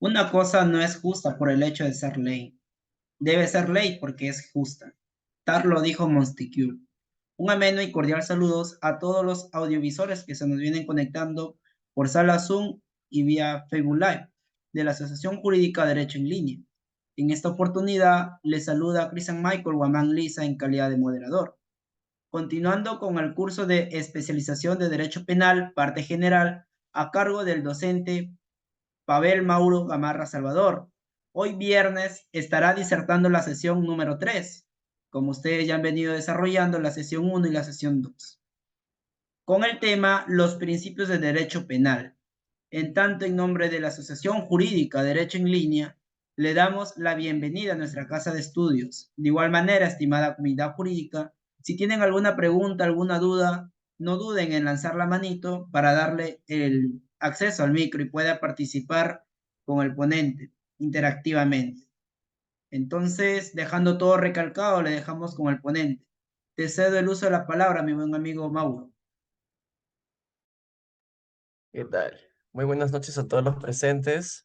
Una cosa no es justa por el hecho de ser ley. Debe ser ley porque es justa. Tal lo dijo Montesquieu. Un ameno y cordial saludos a todos los audiovisores que se nos vienen conectando por sala Zoom y vía Facebook Live de la Asociación Jurídica Derecho en Línea. En esta oportunidad les saluda Cristian Michael Guamán Lisa en calidad de moderador. Continuando con el curso de especialización de Derecho Penal, parte general, a cargo del docente Pavel Mauro Gamarra Salvador. Hoy viernes estará disertando la sesión número 3, como ustedes ya han venido desarrollando la sesión 1 y la sesión 2, con el tema Los principios de derecho penal. En tanto, en nombre de la Asociación Jurídica Derecho en Línea, le damos la bienvenida a nuestra casa de estudios. De igual manera, estimada comunidad jurídica, si tienen alguna pregunta, alguna duda, no duden en lanzar la manito para darle el acceso al micro y pueda participar con el ponente interactivamente. Entonces, dejando todo recalcado, le dejamos con el ponente. Te cedo el uso de la palabra, mi buen amigo Mauro. ¿Qué tal? Muy buenas noches a todos los presentes.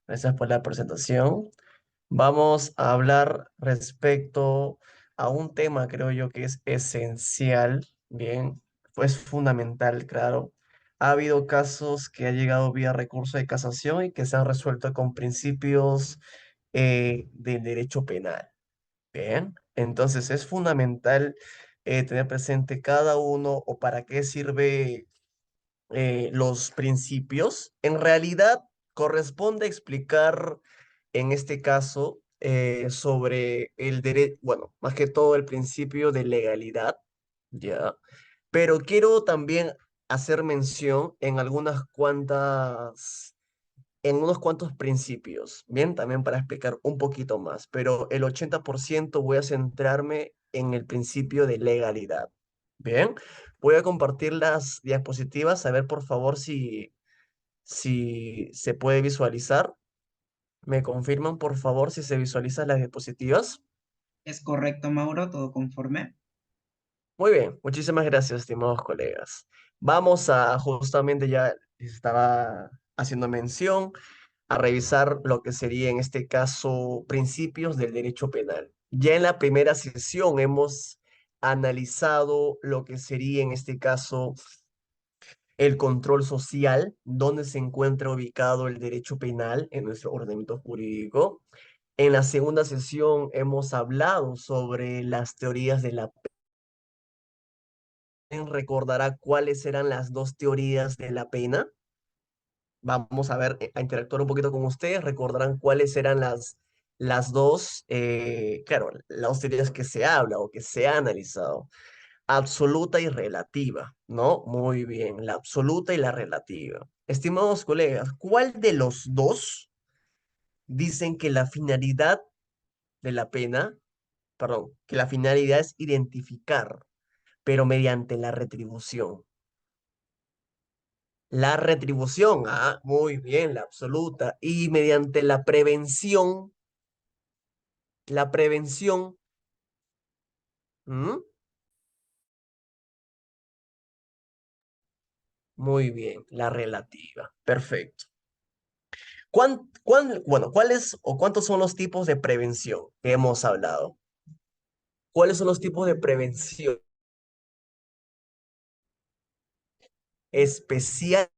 Gracias por la presentación. Vamos a hablar respecto a un tema, creo yo, que es esencial, bien, pues fundamental, claro. Ha habido casos que han llegado vía recurso de casación y que se han resuelto con principios del derecho penal, bien. Entonces es fundamental tener presente cada uno o para qué sirve los principios. En realidad, corresponde explicar, en este caso, sobre el derecho, bueno, más que todo el principio de legalidad, ¿ya? Pero quiero también hacer mención en unos cuantos principios, bien, también para explicar un poquito más, pero el 80% voy a centrarme en el principio de legalidad. Bien, voy a compartir las diapositivas, a ver por favor si se puede visualizar. ¿Me confirman por favor si se visualizan las diapositivas? ¿Es correcto, Mauro? ¿Todo conforme? Muy bien, muchísimas gracias, estimados colegas. Vamos a justamente ya les estaba haciendo mención a revisar lo que sería en este caso principios del derecho penal. Ya en la primera sesión hemos analizado lo que sería en este caso el control social, dónde se encuentra ubicado el derecho penal en nuestro ordenamiento jurídico. En la segunda sesión hemos hablado sobre las teorías de la pena. Recordará cuáles eran las dos teorías de la pena. Vamos a ver, a interactuar un poquito con ustedes. Recordarán cuáles eran las dos, claro, las dos teorías que se habla o que se ha analizado. Absoluta y relativa, ¿no? Muy bien, la absoluta y la relativa. Estimados colegas, ¿cuál de los dos dicen que la finalidad de la pena, perdón, que la finalidad es identificar, pero mediante la retribución? La retribución, muy bien, la absoluta. Y mediante la prevención, ¿m? Muy bien, la relativa. Perfecto. Bueno, ¿cuáles o cuántos son los tipos de prevención que hemos hablado? ¿Cuáles son los tipos de prevención especial?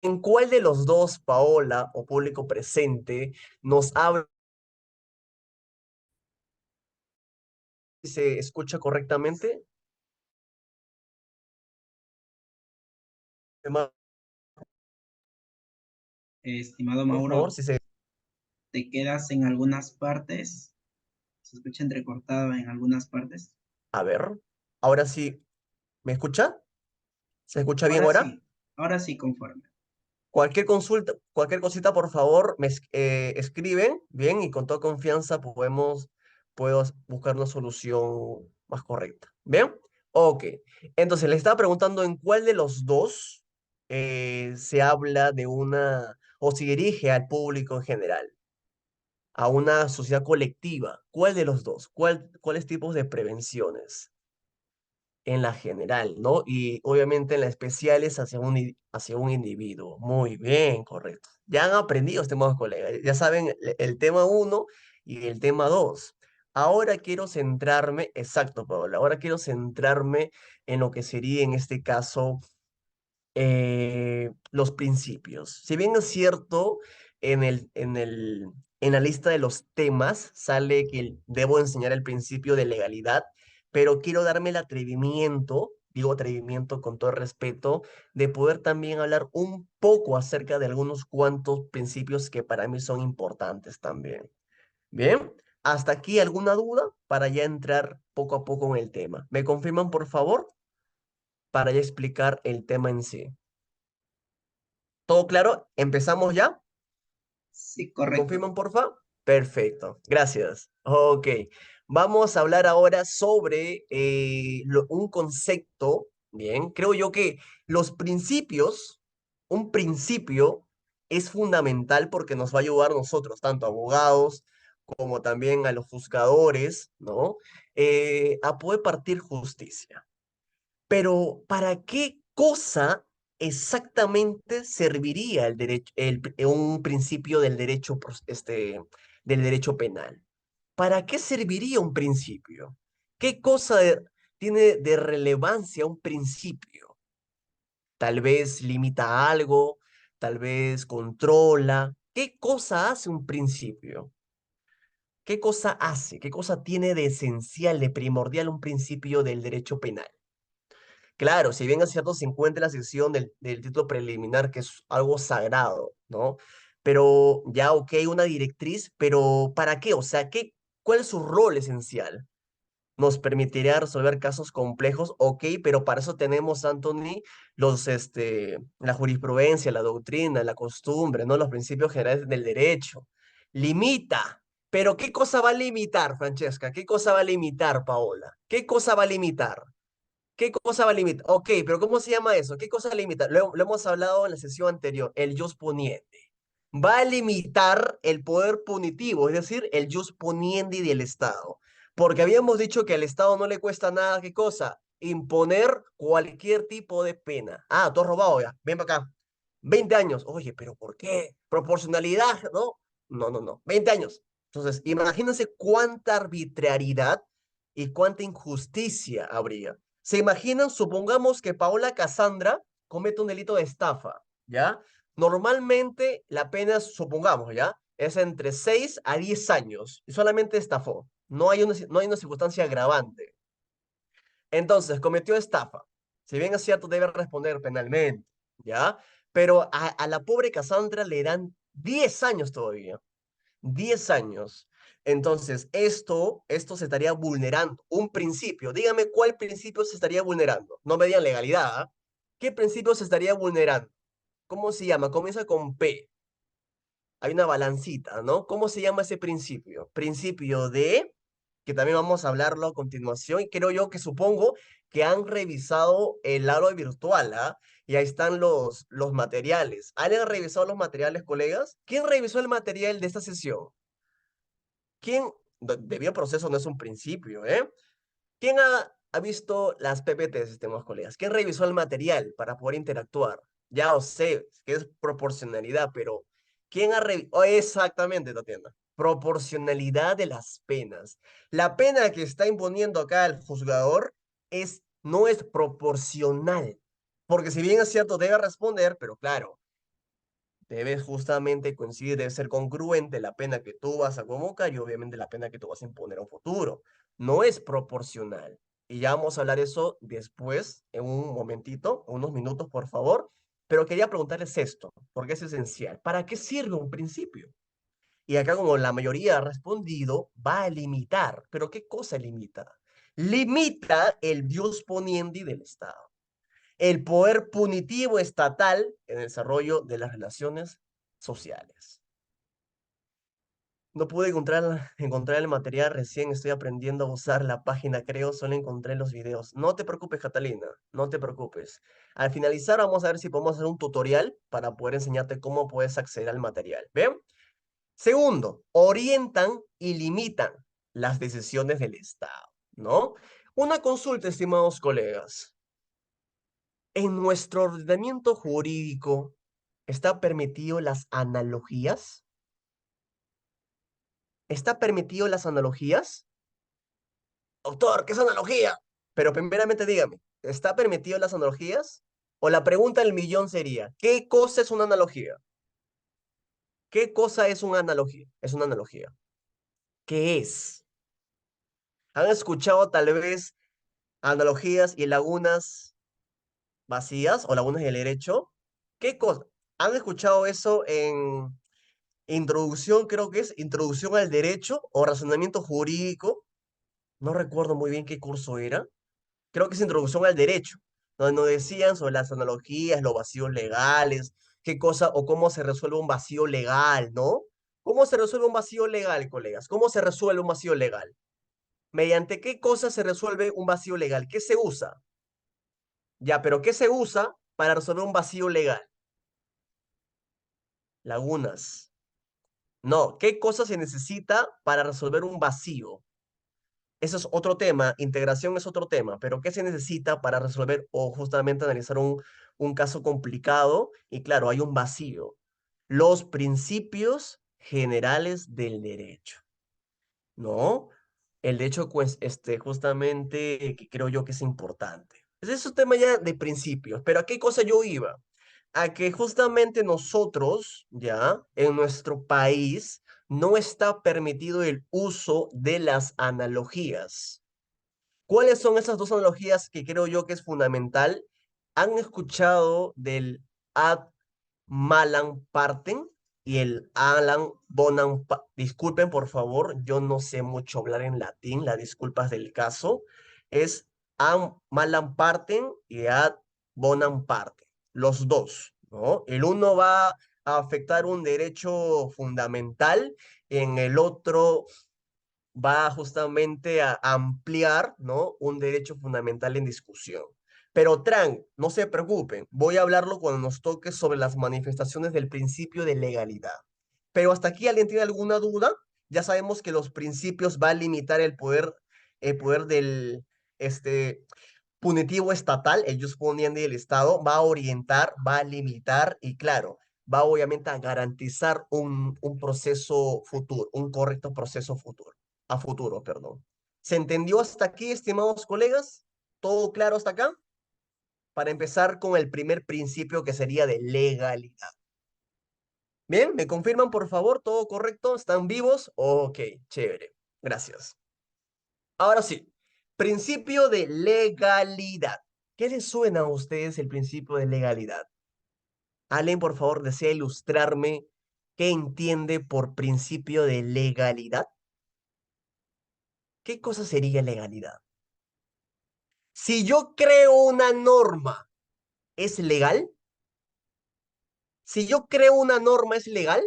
¿En cuál de los dos, Paola o público presente, nos habla y se escucha correctamente? Estimado Por favor, Mauro, si se... te quedas en algunas partes, se escucha entrecortado en algunas partes. A ver, ahora sí, ¿me escucha? ¿Se escucha bien ahora? Ahora sí, conforme. Cualquier consulta, cualquier cosita, por favor, escriben, bien, y con toda confianza puedo buscar una solución más correcta. ¿Bien? Ok. Entonces, le estaba preguntando en cuál de los dos se habla de una, o se dirige al público en general, a una sociedad colectiva. ¿Cuál de los dos? ¿Cuáles tipos de prevenciones? en la general, ¿no? Y obviamente en la especial es hacia un individuo. Muy bien, correcto. Ya han aprendido, estimados colegas. Ya saben el tema uno y el tema 2. Ahora quiero centrarme, exacto, Paola, ahora quiero centrarme en lo que sería en este caso los principios. Si bien es cierto, en la lista de los temas sale que debo enseñar el principio de legalidad, pero quiero darme el atrevimiento, digo atrevimiento con todo respeto, de poder también hablar un poco acerca de algunos cuantos principios que para mí son importantes también. Bien, hasta aquí alguna duda para ya entrar poco a poco en el tema. ¿Me confirman, por favor, para ya explicar el tema en sí? ¿Todo claro? ¿Empezamos ya? Sí, ¿Me correcto. confirman, porfa? Perfecto, gracias. Ok, vamos a hablar ahora sobre un concepto, bien, creo yo que los principios, un principio es fundamental porque nos va a ayudar a nosotros, tanto abogados como también a los juzgadores, ¿no? A poder partir justicia. Pero ¿para qué cosa exactamente serviría el derecho, un principio del derecho, del derecho penal? ¿Para qué serviría un principio? ¿Qué cosa tiene de relevancia un principio? Tal vez limita algo, tal vez controla. ¿Qué cosa hace un principio? ¿Qué cosa hace? ¿Qué cosa tiene de esencial, de primordial un principio del derecho penal? Claro, si bien es cierto, se encuentra en la sección del título preliminar, que es algo sagrado, ¿no? Pero ya, ok, una directriz, pero ¿para qué? O sea, ¿cuál es su rol esencial? Nos permitirá resolver casos complejos, ok, pero para eso tenemos, Anthony, la jurisprudencia, la doctrina, la costumbre, ¿no? Los principios generales del derecho. Limita. Pero ¿qué cosa va a limitar, Francesca? ¿Qué cosa va a limitar, Paola? ¿Qué cosa va a limitar? ¿Qué cosa va a limitar? Ok, pero ¿cómo se llama eso? ¿Qué cosa limita? Lo hemos hablado en la sesión anterior, el jus poniente. Va a limitar el poder punitivo, es decir, el jus poniendi del Estado. Porque habíamos dicho que al Estado no le cuesta nada, ¿qué cosa? Imponer cualquier tipo de pena. Ah, tú has robado ya, ven para acá. 20 años. Oye, pero ¿por qué? Proporcionalidad, ¿no? No, no, no. 20 años. Entonces, imagínense cuánta arbitrariedad y cuánta injusticia habría. ¿Se imaginan? Supongamos que Paola Cassandra comete un delito de estafa, ¿ya? Normalmente la pena, supongamos, ¿ya? Es entre 6 a 10 años y solamente estafó. No hay una circunstancia agravante. Entonces, cometió estafa. Si bien es cierto, debe responder penalmente, ¿ya? Pero a la pobre Cassandra le dan 10 años todavía. 10 años. Entonces, esto se estaría vulnerando. Un principio. Dígame cuál principio se estaría vulnerando. No me digan legalidad, ¿ah? ¿Qué principio se estaría vulnerando? ¿Cómo se llama? Comienza con P. Hay una balancita, ¿no? ¿Cómo se llama ese principio? Principio de, que también vamos a hablarlo a continuación, y creo yo que supongo que han revisado el aula virtual, ¿ah? Y ahí están los materiales. ¿Han revisado los materiales, colegas? ¿Quién revisó el material de esta sesión? ¿Quién, debido proceso no es un principio, ¿eh? ¿Quién ha visto las PPTs, estimados colegas? ¿Quién revisó el material para poder interactuar? Ya os sé que es proporcionalidad, pero ¿quién ha revisado? Exactamente, Tatiana. Proporcionalidad de las penas. La pena que está imponiendo acá el juzgador no es proporcional. Porque si bien es cierto, debe responder, pero claro, debe justamente coincidir, debe ser congruente la pena que tú vas a convocar y obviamente la pena que tú vas a imponer a un futuro. No es proporcional. Y ya vamos a hablar eso después, en un momentito, unos minutos, por favor. Pero quería preguntarles esto, porque es esencial. ¿Para qué sirve un principio? Y acá, como la mayoría ha respondido, va a limitar. ¿Pero qué cosa limita? Limita el Dios poniendi del Estado, el poder punitivo estatal en el desarrollo de las relaciones sociales. No pude encontrar el material, recién estoy aprendiendo a usar la página, creo, solo encontré los videos. No te preocupes, Catalina, no te preocupes. Al finalizar vamos a ver si podemos hacer un tutorial para poder enseñarte cómo puedes acceder al material. ¿Ven? Segundo, orientan y limitan las decisiones del Estado, ¿no? Una consulta, estimados colegas. ¿En nuestro ordenamiento jurídico está permitido las analogías? ¿Está permitido las analogías? Doctor, ¿qué es analogía? Pero primeramente dígame, ¿está permitido las analogías? O la pregunta del millón sería, ¿qué cosa es una analogía? ¿Qué cosa es una analogía? Es una analogía. ¿Qué es? ¿Han escuchado tal vez analogías y lagunas vacías o lagunas del derecho? ¿Qué cosa? ¿Han escuchado eso en introducción, creo que es introducción al derecho o razonamiento jurídico? No recuerdo muy bien qué curso era. Creo que es introducción al derecho, donde nos decían sobre las analogías, los vacíos legales, qué cosa o cómo se resuelve un vacío legal, ¿no? ¿Cómo se resuelve un vacío legal, colegas? ¿Cómo se resuelve un vacío legal? ¿Mediante qué cosa se resuelve un vacío legal? ¿Qué se usa? Ya, pero ¿qué se usa para resolver un vacío legal? Lagunas. No, ¿qué cosa se necesita para resolver un vacío? Eso es otro tema, integración es otro tema, pero ¿qué se necesita para resolver o justamente analizar un caso complicado? Y claro, hay un vacío. Los principios generales del derecho, ¿no? El derecho, pues, justamente, que creo yo que es importante. Ese es un tema ya de principios, pero ¿a qué cosa yo iba? A que justamente nosotros, ya, en nuestro país, no está permitido el uso de las analogías. ¿Cuáles son esas dos analogías que creo yo que es fundamental? ¿Han escuchado del ad malam partem y el Alan Bonam? Disculpen, por favor, yo no sé mucho hablar en latín, las disculpas del caso. Es ad malam partem y ad bonam partem, los dos, ¿no? El uno va a afectar un derecho fundamental, en el otro va justamente a ampliar, ¿no? Un derecho fundamental en discusión. Pero Tran, no se preocupen, voy a hablarlo cuando nos toque sobre las manifestaciones del principio de legalidad. Pero hasta aquí, ¿alguien tiene alguna duda? Ya sabemos que los principios van a limitar el poder del punitivo estatal, el jus poniendi del Estado, va a orientar, va a limitar y claro, va obviamente a garantizar un proceso futuro, un correcto proceso futuro, a futuro, perdón. ¿Se entendió hasta aquí, estimados colegas? ¿Todo claro hasta acá? Para empezar con el primer principio que sería de legalidad. Bien, ¿me confirman por favor? ¿Todo correcto? ¿Están vivos? Ok, chévere. Gracias. Ahora sí, principio de legalidad. ¿Qué les suena a ustedes el principio de legalidad? Alguien, por favor, desea ilustrarme qué entiende por principio de legalidad. ¿Qué cosa sería legalidad? Si yo creo una norma, ¿es legal? Si yo creo una norma, ¿es legal?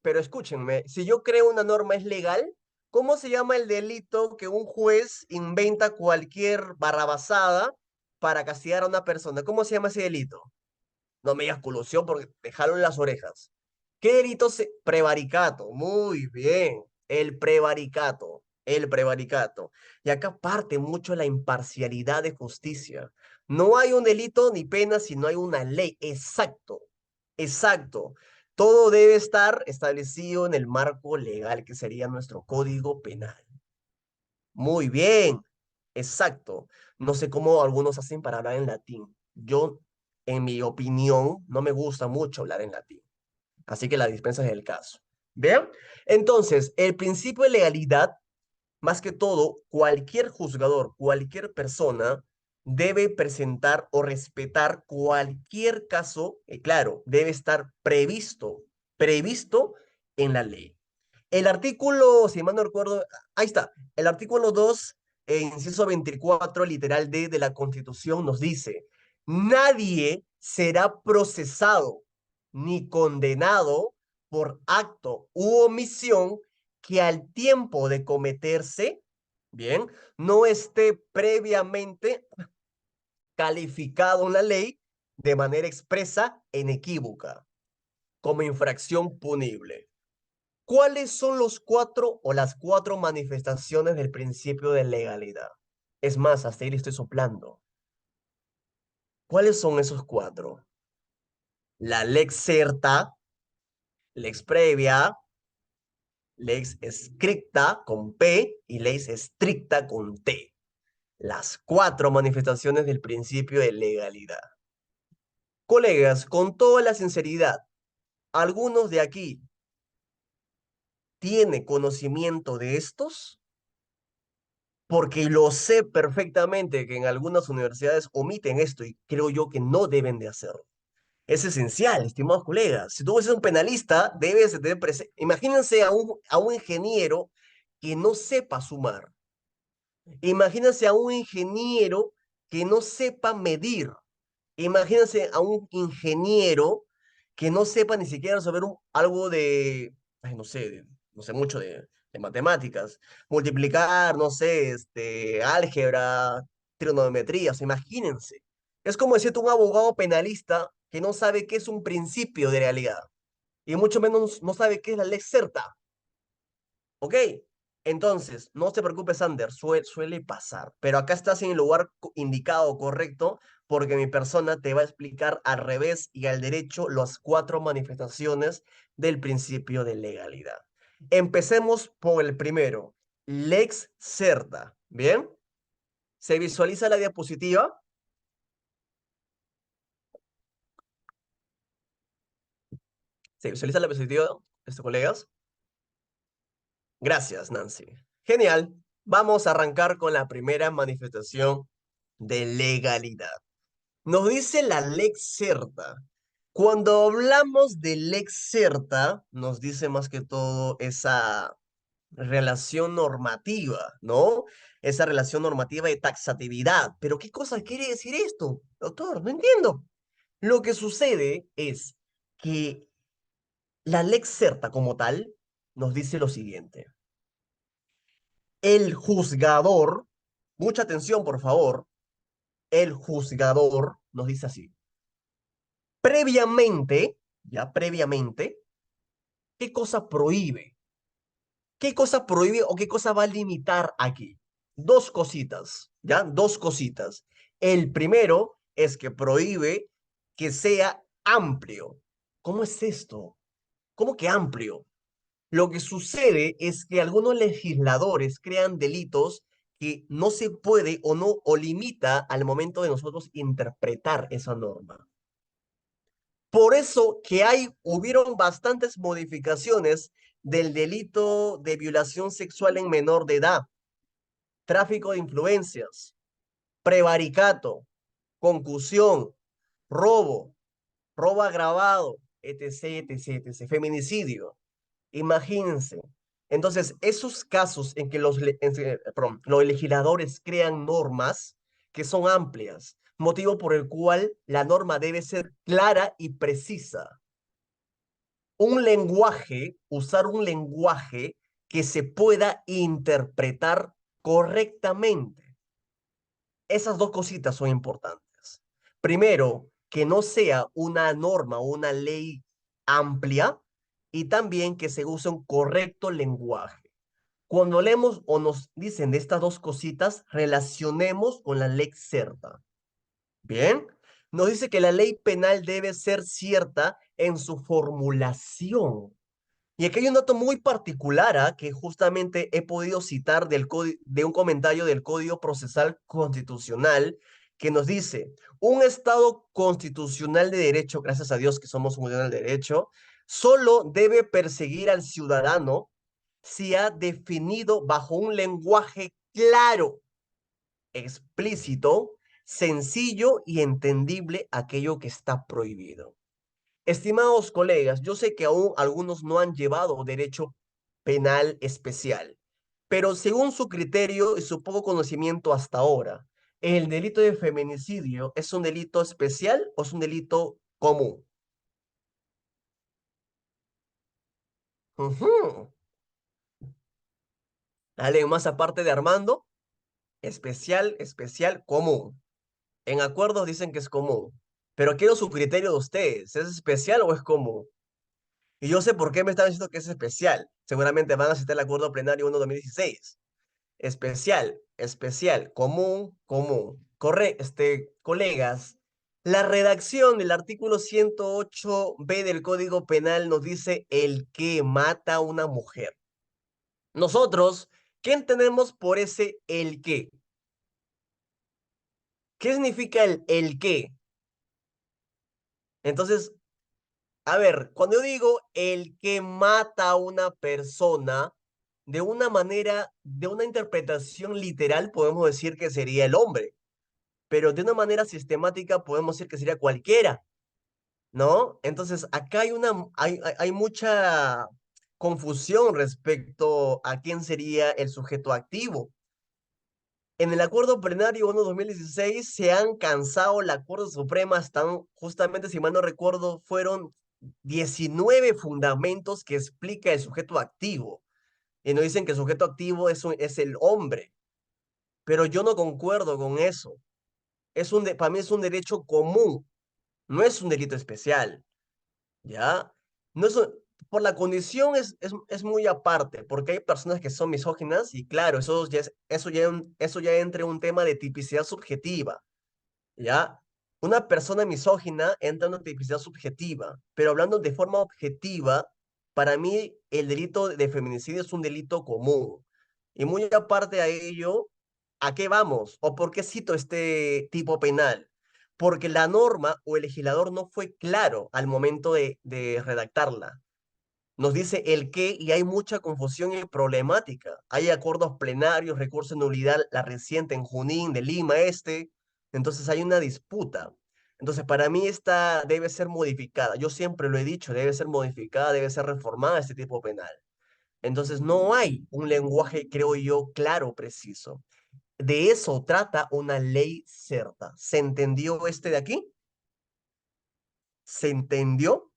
Pero escúchenme, si yo creo una norma, ¿es legal? ¿Cómo se llama el delito que un juez inventa cualquier barrabasada para castigar a una persona? ¿Cómo se llama ese delito? No me digas colusión porque te jalo en las orejas. ¿Qué delito se...? Prevaricato. Muy bien. El prevaricato. El prevaricato. Y acá parte mucho la imparcialidad de justicia. No hay un delito ni pena si no hay una ley. Exacto. Exacto. Todo debe estar establecido en el marco legal que sería nuestro código penal. Muy bien. Exacto. No sé cómo algunos hacen para hablar en latín. Yo, en mi opinión, no me gusta mucho hablar en latín. Así que la dispensa es el caso. ¿Bien? Entonces, el principio de legalidad, más que todo, cualquier juzgador, cualquier persona debe presentar o respetar cualquier caso, claro, debe estar previsto en la ley. El artículo, si mal no recuerdo, ahí está, el artículo 2, inciso 24, literal D de la Constitución nos dice, nadie será procesado ni condenado por acto u omisión que al tiempo de cometerse, bien, no esté previamente calificado en la ley de manera expresa e inequívoca como infracción punible. ¿Cuáles son los cuatro o las cuatro manifestaciones del principio de legalidad? Es más, hasta ahí le estoy soplando. ¿Cuáles son esos cuatro? La lex certa, lex previa, lex scripta con P y lex stricta con T. Las cuatro manifestaciones del principio de legalidad. Colegas, con toda la sinceridad, ¿algunos de aquí tiene conocimiento de estos? Porque lo sé perfectamente que en algunas universidades omiten esto y creo yo que no deben de hacerlo. Es esencial, estimados colegas. Si tú eres un penalista, debes de tener presente. Imagínense a un ingeniero que no sepa sumar. Imagínense a un ingeniero que no sepa medir. Imagínense a un ingeniero que no sepa ni siquiera saber algo de, ay, no sé, no sé mucho de matemáticas, multiplicar, no sé, álgebra, trigonometría, imagínense. Es como decirte un abogado penalista que no sabe qué es un principio de realidad y mucho menos no sabe qué es la ley certa. ¿Ok? Entonces, no te preocupes, Sander, suele pasar, pero acá estás en el lugar indicado, correcto, porque mi persona te va a explicar al revés y al derecho las cuatro manifestaciones del principio de legalidad. Empecemos por el primero, lex certa. ¿Bien? ¿Se visualiza la diapositiva? ¿Se visualiza la diapositiva, colegas? Gracias, Nancy. Genial. Vamos a arrancar con la primera manifestación de legalidad. Nos dice la lex certa. Cuando hablamos de lex certa, nos dice más que todo esa relación normativa, ¿no? Esa relación normativa de taxatividad. Pero ¿qué cosa quiere decir esto, doctor? No entiendo. Lo que sucede es que la lex certa como tal nos dice lo siguiente. El juzgador, mucha atención por favor, el juzgador nos dice así. Previamente, ya previamente, ¿qué cosa prohíbe? ¿Qué cosa prohíbe o qué cosa va a limitar aquí? Dos cositas, ¿ya? Dos cositas. El primero es que prohíbe que sea amplio. ¿Cómo es esto? ¿Cómo que amplio? Lo que sucede es que algunos legisladores crean delitos que no se puede o no o limita al momento de nosotros interpretar esa norma. Por eso que hubieron bastantes modificaciones del delito de violación sexual en menor de edad, tráfico de influencias, prevaricato, concusión, robo, robo agravado, etc, etc, etc, feminicidio. Imagínense. Entonces, esos casos en que los legisladores crean normas que son amplias, motivo por el cual la norma debe ser clara y precisa. Usar un lenguaje que se pueda interpretar correctamente. Esas dos cositas son importantes. Primero, que no sea una norma o una ley amplia y también que se use un correcto lenguaje. Cuando leemos o nos dicen de estas dos cositas, relacionemos con la ley certa. Bien, nos dice que la ley penal debe ser cierta en su formulación. Y aquí hay un dato muy particular, que justamente he podido citar de un comentario del Código Procesal Constitucional que nos dice, un Estado constitucional de derecho, gracias a Dios que somos un Estado de derecho, solo debe perseguir al ciudadano si ha definido bajo un lenguaje claro, explícito, sencillo y entendible aquello que está prohibido. Estimados colegas, yo sé que aún algunos no han llevado derecho penal especial, pero según su criterio y su poco conocimiento hasta ahora, ¿el delito de feminicidio es un delito especial o es un delito común? Ujú. ¿Alguien más aparte de Armando? Especial, especial, común. En acuerdos dicen que es común, pero quiero su criterio de ustedes. ¿Es especial o es común? Y yo sé por qué me están diciendo que es especial. Seguramente van a citar el acuerdo plenario 1/2016. Especial, especial, común, común. Colegas, la redacción del artículo 108b del Código Penal nos dice el que mata a una mujer. Nosotros, ¿qué entendemos por ese el qué? ¿Qué significa el qué? Entonces, a ver, cuando yo digo el que mata a una persona, de una manera, de una interpretación literal, podemos decir que sería el hombre, pero de una manera sistemática podemos decir que sería cualquiera, ¿no? Entonces, acá hay mucha confusión respecto a quién sería el sujeto activo. En el acuerdo plenario 1/2016 se han cansado la Corte Suprema, están justamente, si mal no recuerdo, fueron 19 fundamentos que explica el sujeto activo. Y nos dicen que el sujeto activo es el hombre, pero yo no concuerdo con eso. Para mí es un derecho común, no es un delito especial, ¿ya? No es un- por la condición es muy aparte, porque hay personas que son misóginas y claro, eso ya entra en un tema de tipicidad subjetiva, ¿ya? Una persona misógina entra en una tipicidad subjetiva, pero hablando de forma objetiva, para mí el delito de feminicidio es un delito común. Y muy aparte a ello, ¿a qué vamos? ¿O por qué cito este tipo penal? Porque la norma o el legislador no fue claro al momento de redactarla. Nos dice el qué y hay mucha confusión y problemática. Hay acuerdos plenarios, recurso de nulidad, la reciente en Junín, de Lima Este. Entonces hay una disputa. Entonces para mí esta debe ser modificada. Yo siempre lo he dicho, debe ser modificada, debe ser reformada este tipo penal. Entonces no hay un lenguaje, creo yo, claro, preciso. De eso trata una ley certa. ¿Se entendió este de aquí? ¿Se entendió?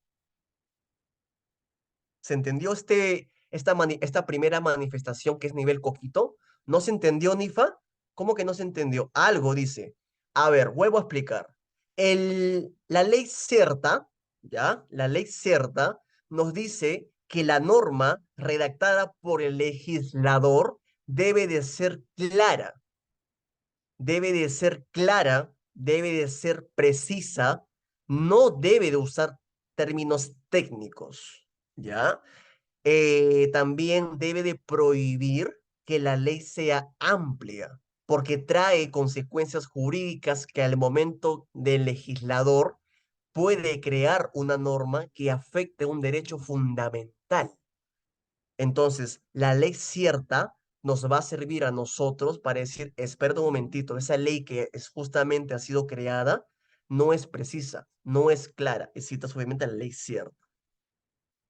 ¿Se entendió esta primera manifestación que es nivel coquito? ¿No se entendió, Nifa? ¿Cómo que no se entendió? Algo dice. A ver, vuelvo a explicar. La ley CERTA, ¿ya? La ley CERTA nos dice que la norma redactada por el legislador debe de ser clara, debe de ser precisa, no debe de usar términos técnicos, ¿ya? También debe de prohibir que la ley sea amplia, porque trae consecuencias jurídicas que al momento del legislador puede crear una norma que afecte un derecho fundamental. Entonces, la ley cierta nos va a servir a nosotros para decir, espera un momentito, esa ley que es justamente ha sido creada no es precisa, no es clara, y citas obviamente la ley cierta.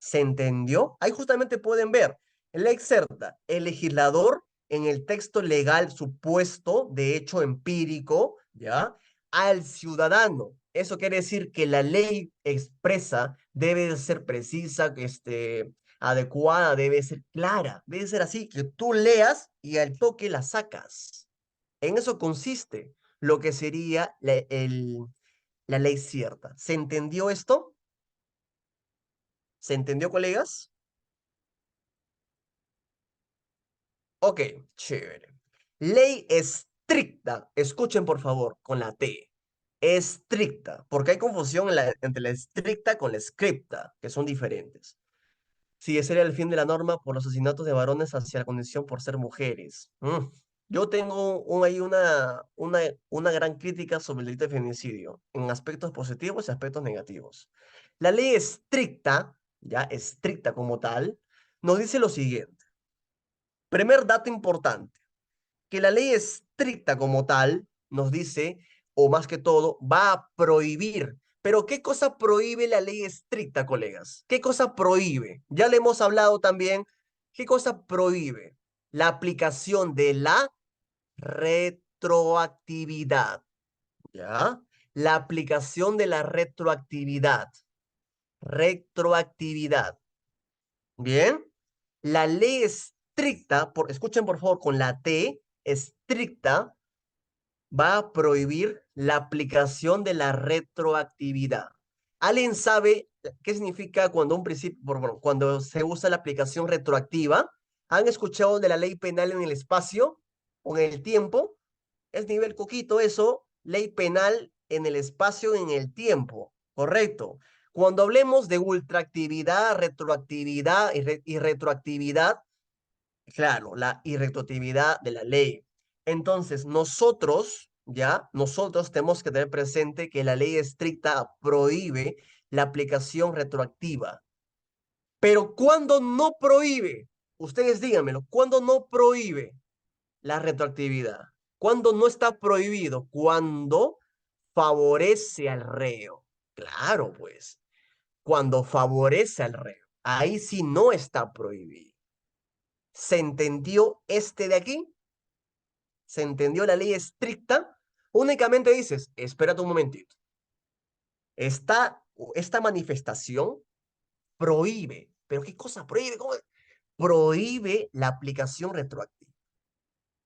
¿Se entendió? Ahí justamente pueden ver, la excerta, el legislador en el texto legal supuesto de hecho empírico, ¿ya? Al ciudadano. Eso quiere decir que la ley expresa debe de ser precisa, adecuada, debe ser clara, debe ser así, que tú leas y al toque la sacas. En eso consiste lo que sería la ley cierta. ¿Se entendió esto? ¿Se entendió, colegas? Ok, chévere. Ley estricta. Escuchen por favor con la T. Estricta, porque hay confusión entre la estricta con la scripta, que son diferentes. Sí, ese era el fin de la norma por los asesinatos de varones hacia la condición por ser mujeres. Yo tengo ahí una gran crítica sobre el delito de feminicidio, en aspectos positivos y aspectos negativos. La ley estricta, ya estricta como tal, nos dice lo siguiente. Primer dato importante, que la ley estricta como tal nos dice, o más que todo, va a prohibir. Pero ¿qué cosa prohíbe la ley estricta, colegas? ¿Qué cosa prohíbe? Ya le hemos hablado también. ¿Qué cosa prohíbe? La aplicación de la retroactividad, ¿ya? La aplicación de la retroactividad. Retroactividad. Bien. La ley estricta, escuchen por favor con la T, estricta, va a prohibir la aplicación de la retroactividad. ¿Alguien sabe ¿Qué significa cuando un principio, bueno, cuando se usa la aplicación retroactiva? ¿Han escuchado de la ley penal en el espacio o en el tiempo? Es nivel coquito eso, ley penal en el espacio y en el tiempo, correcto. Cuando hablemos de ultraactividad, retroactividad y retroactividad, claro, la irretroactividad de la ley. Entonces, nosotros tenemos que tener presente que la ley estricta prohíbe la aplicación retroactiva. Pero ¿cuándo no prohíbe? Ustedes díganmelo, ¿cuándo no prohíbe la retroactividad? ¿Cuándo no está prohibido? Cuando favorece al reo. Claro, pues, cuando favorece al reo. Ahí sí no está prohibido. ¿Se entendió este de aquí? ¿Se entendió la ley estricta? Únicamente dices, espérate un momentito. Esta manifestación prohíbe. ¿Pero qué cosa prohíbe? ¿Cómo? Prohíbe la aplicación retroactiva.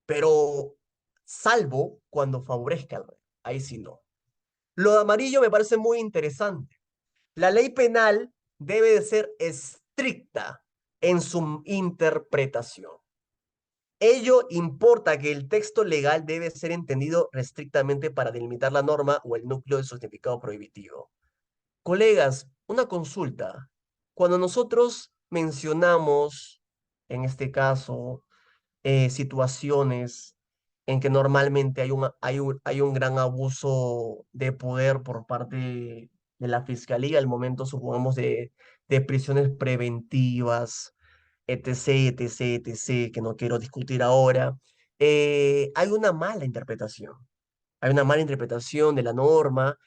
Pero salvo cuando favorezca al reo. Ahí sí no. Lo de amarillo me parece muy interesante. La ley penal debe de ser estricta en su interpretación. Ello importa que el texto legal debe ser entendido restrictamente para delimitar la norma o el núcleo de su significado prohibitivo. Colegas, una consulta. Cuando nosotros mencionamos, en este caso, situaciones en que normalmente hay un gran abuso de poder por parte de la fiscalía, al momento, supongamos, de prisiones preventivas, etc., etc., etc., que no quiero discutir ahora, hay una mala interpretación. Hay una mala interpretación de la norma,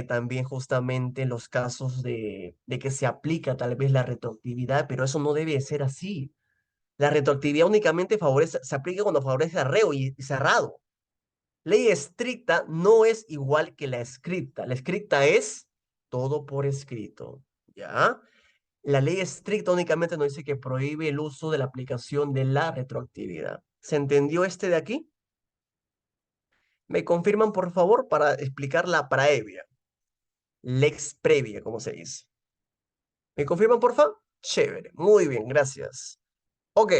también justamente en los casos de que se aplica tal vez la retroactividad, pero eso no debe ser así. La retroactividad únicamente se aplica cuando favorece a reo y cerrado. Ley estricta no es igual que la escrita. La escrita es todo por escrito, ¿ya? La ley estricta únicamente nos dice que prohíbe el uso de la aplicación de la retroactividad. ¿Se entendió este de aquí? ¿Me confirman, por favor, para explicar la previa? Lex previa, como se dice. ¿Me confirman, por favor? Chévere. Muy bien, gracias. Ok.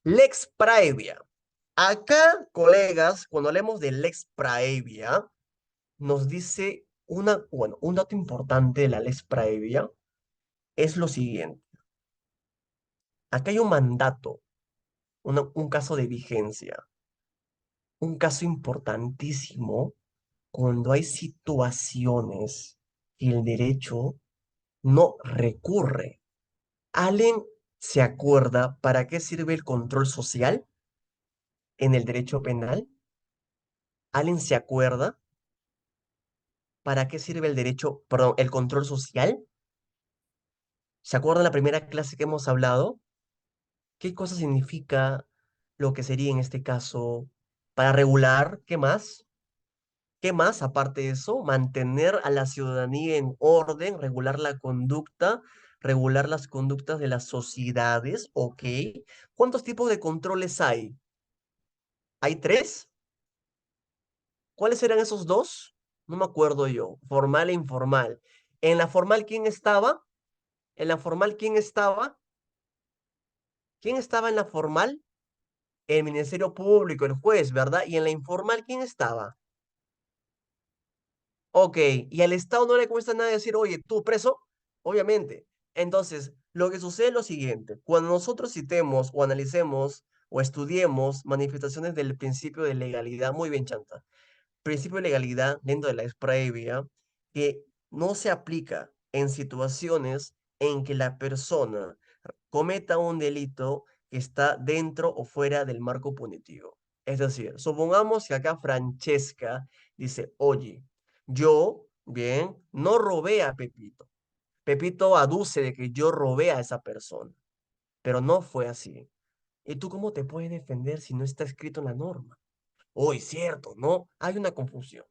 Lex previa. Acá, colegas, cuando hablemos de lex praevia, nos dice bueno, un dato importante de la lex praevia es lo siguiente. Acá hay un mandato, un caso de vigencia, un caso importantísimo cuando hay situaciones que el derecho no recurre. ¿Alguien se acuerda para qué sirve el control social en el derecho penal? ¿Alguien se acuerda para qué sirve el derecho, perdón, el control social? ¿Se acuerdan la primera clase que hemos hablado? ¿Qué cosa significa lo que sería en este caso para regular? ¿Qué más? ¿Qué más, aparte de eso? Mantener a la ciudadanía en orden, regular las conductas de las sociedades, ¿ok? ¿Cuántos tipos de controles hay? ¿Hay tres? ¿Cuáles eran esos dos? No me acuerdo yo. Formal e informal. ¿En la formal quién estaba? ¿En la formal quién estaba? ¿Quién estaba en la formal? El Ministerio Público, el juez, ¿verdad? Y en la informal, ¿quién estaba? Ok, y al Estado no le cuesta nada decir, oye, tú preso, obviamente. Entonces, lo que sucede es lo siguiente, cuando nosotros citemos o analicemos o estudiemos manifestaciones del principio de legalidad, muy bien, Chanta, principio de legalidad dentro de la ex previa, que no se aplica en situaciones en que la persona cometa un delito que está dentro o fuera del marco punitivo. Es decir, supongamos que acá Francesca dice, oye, yo, bien, no robé a Pepito. Pepito aduce de que yo robé a esa persona, pero no fue así. ¿Y tú cómo te puedes defender si no está escrito en la norma? Hoy, cierto, ¿no? Hay una confusión,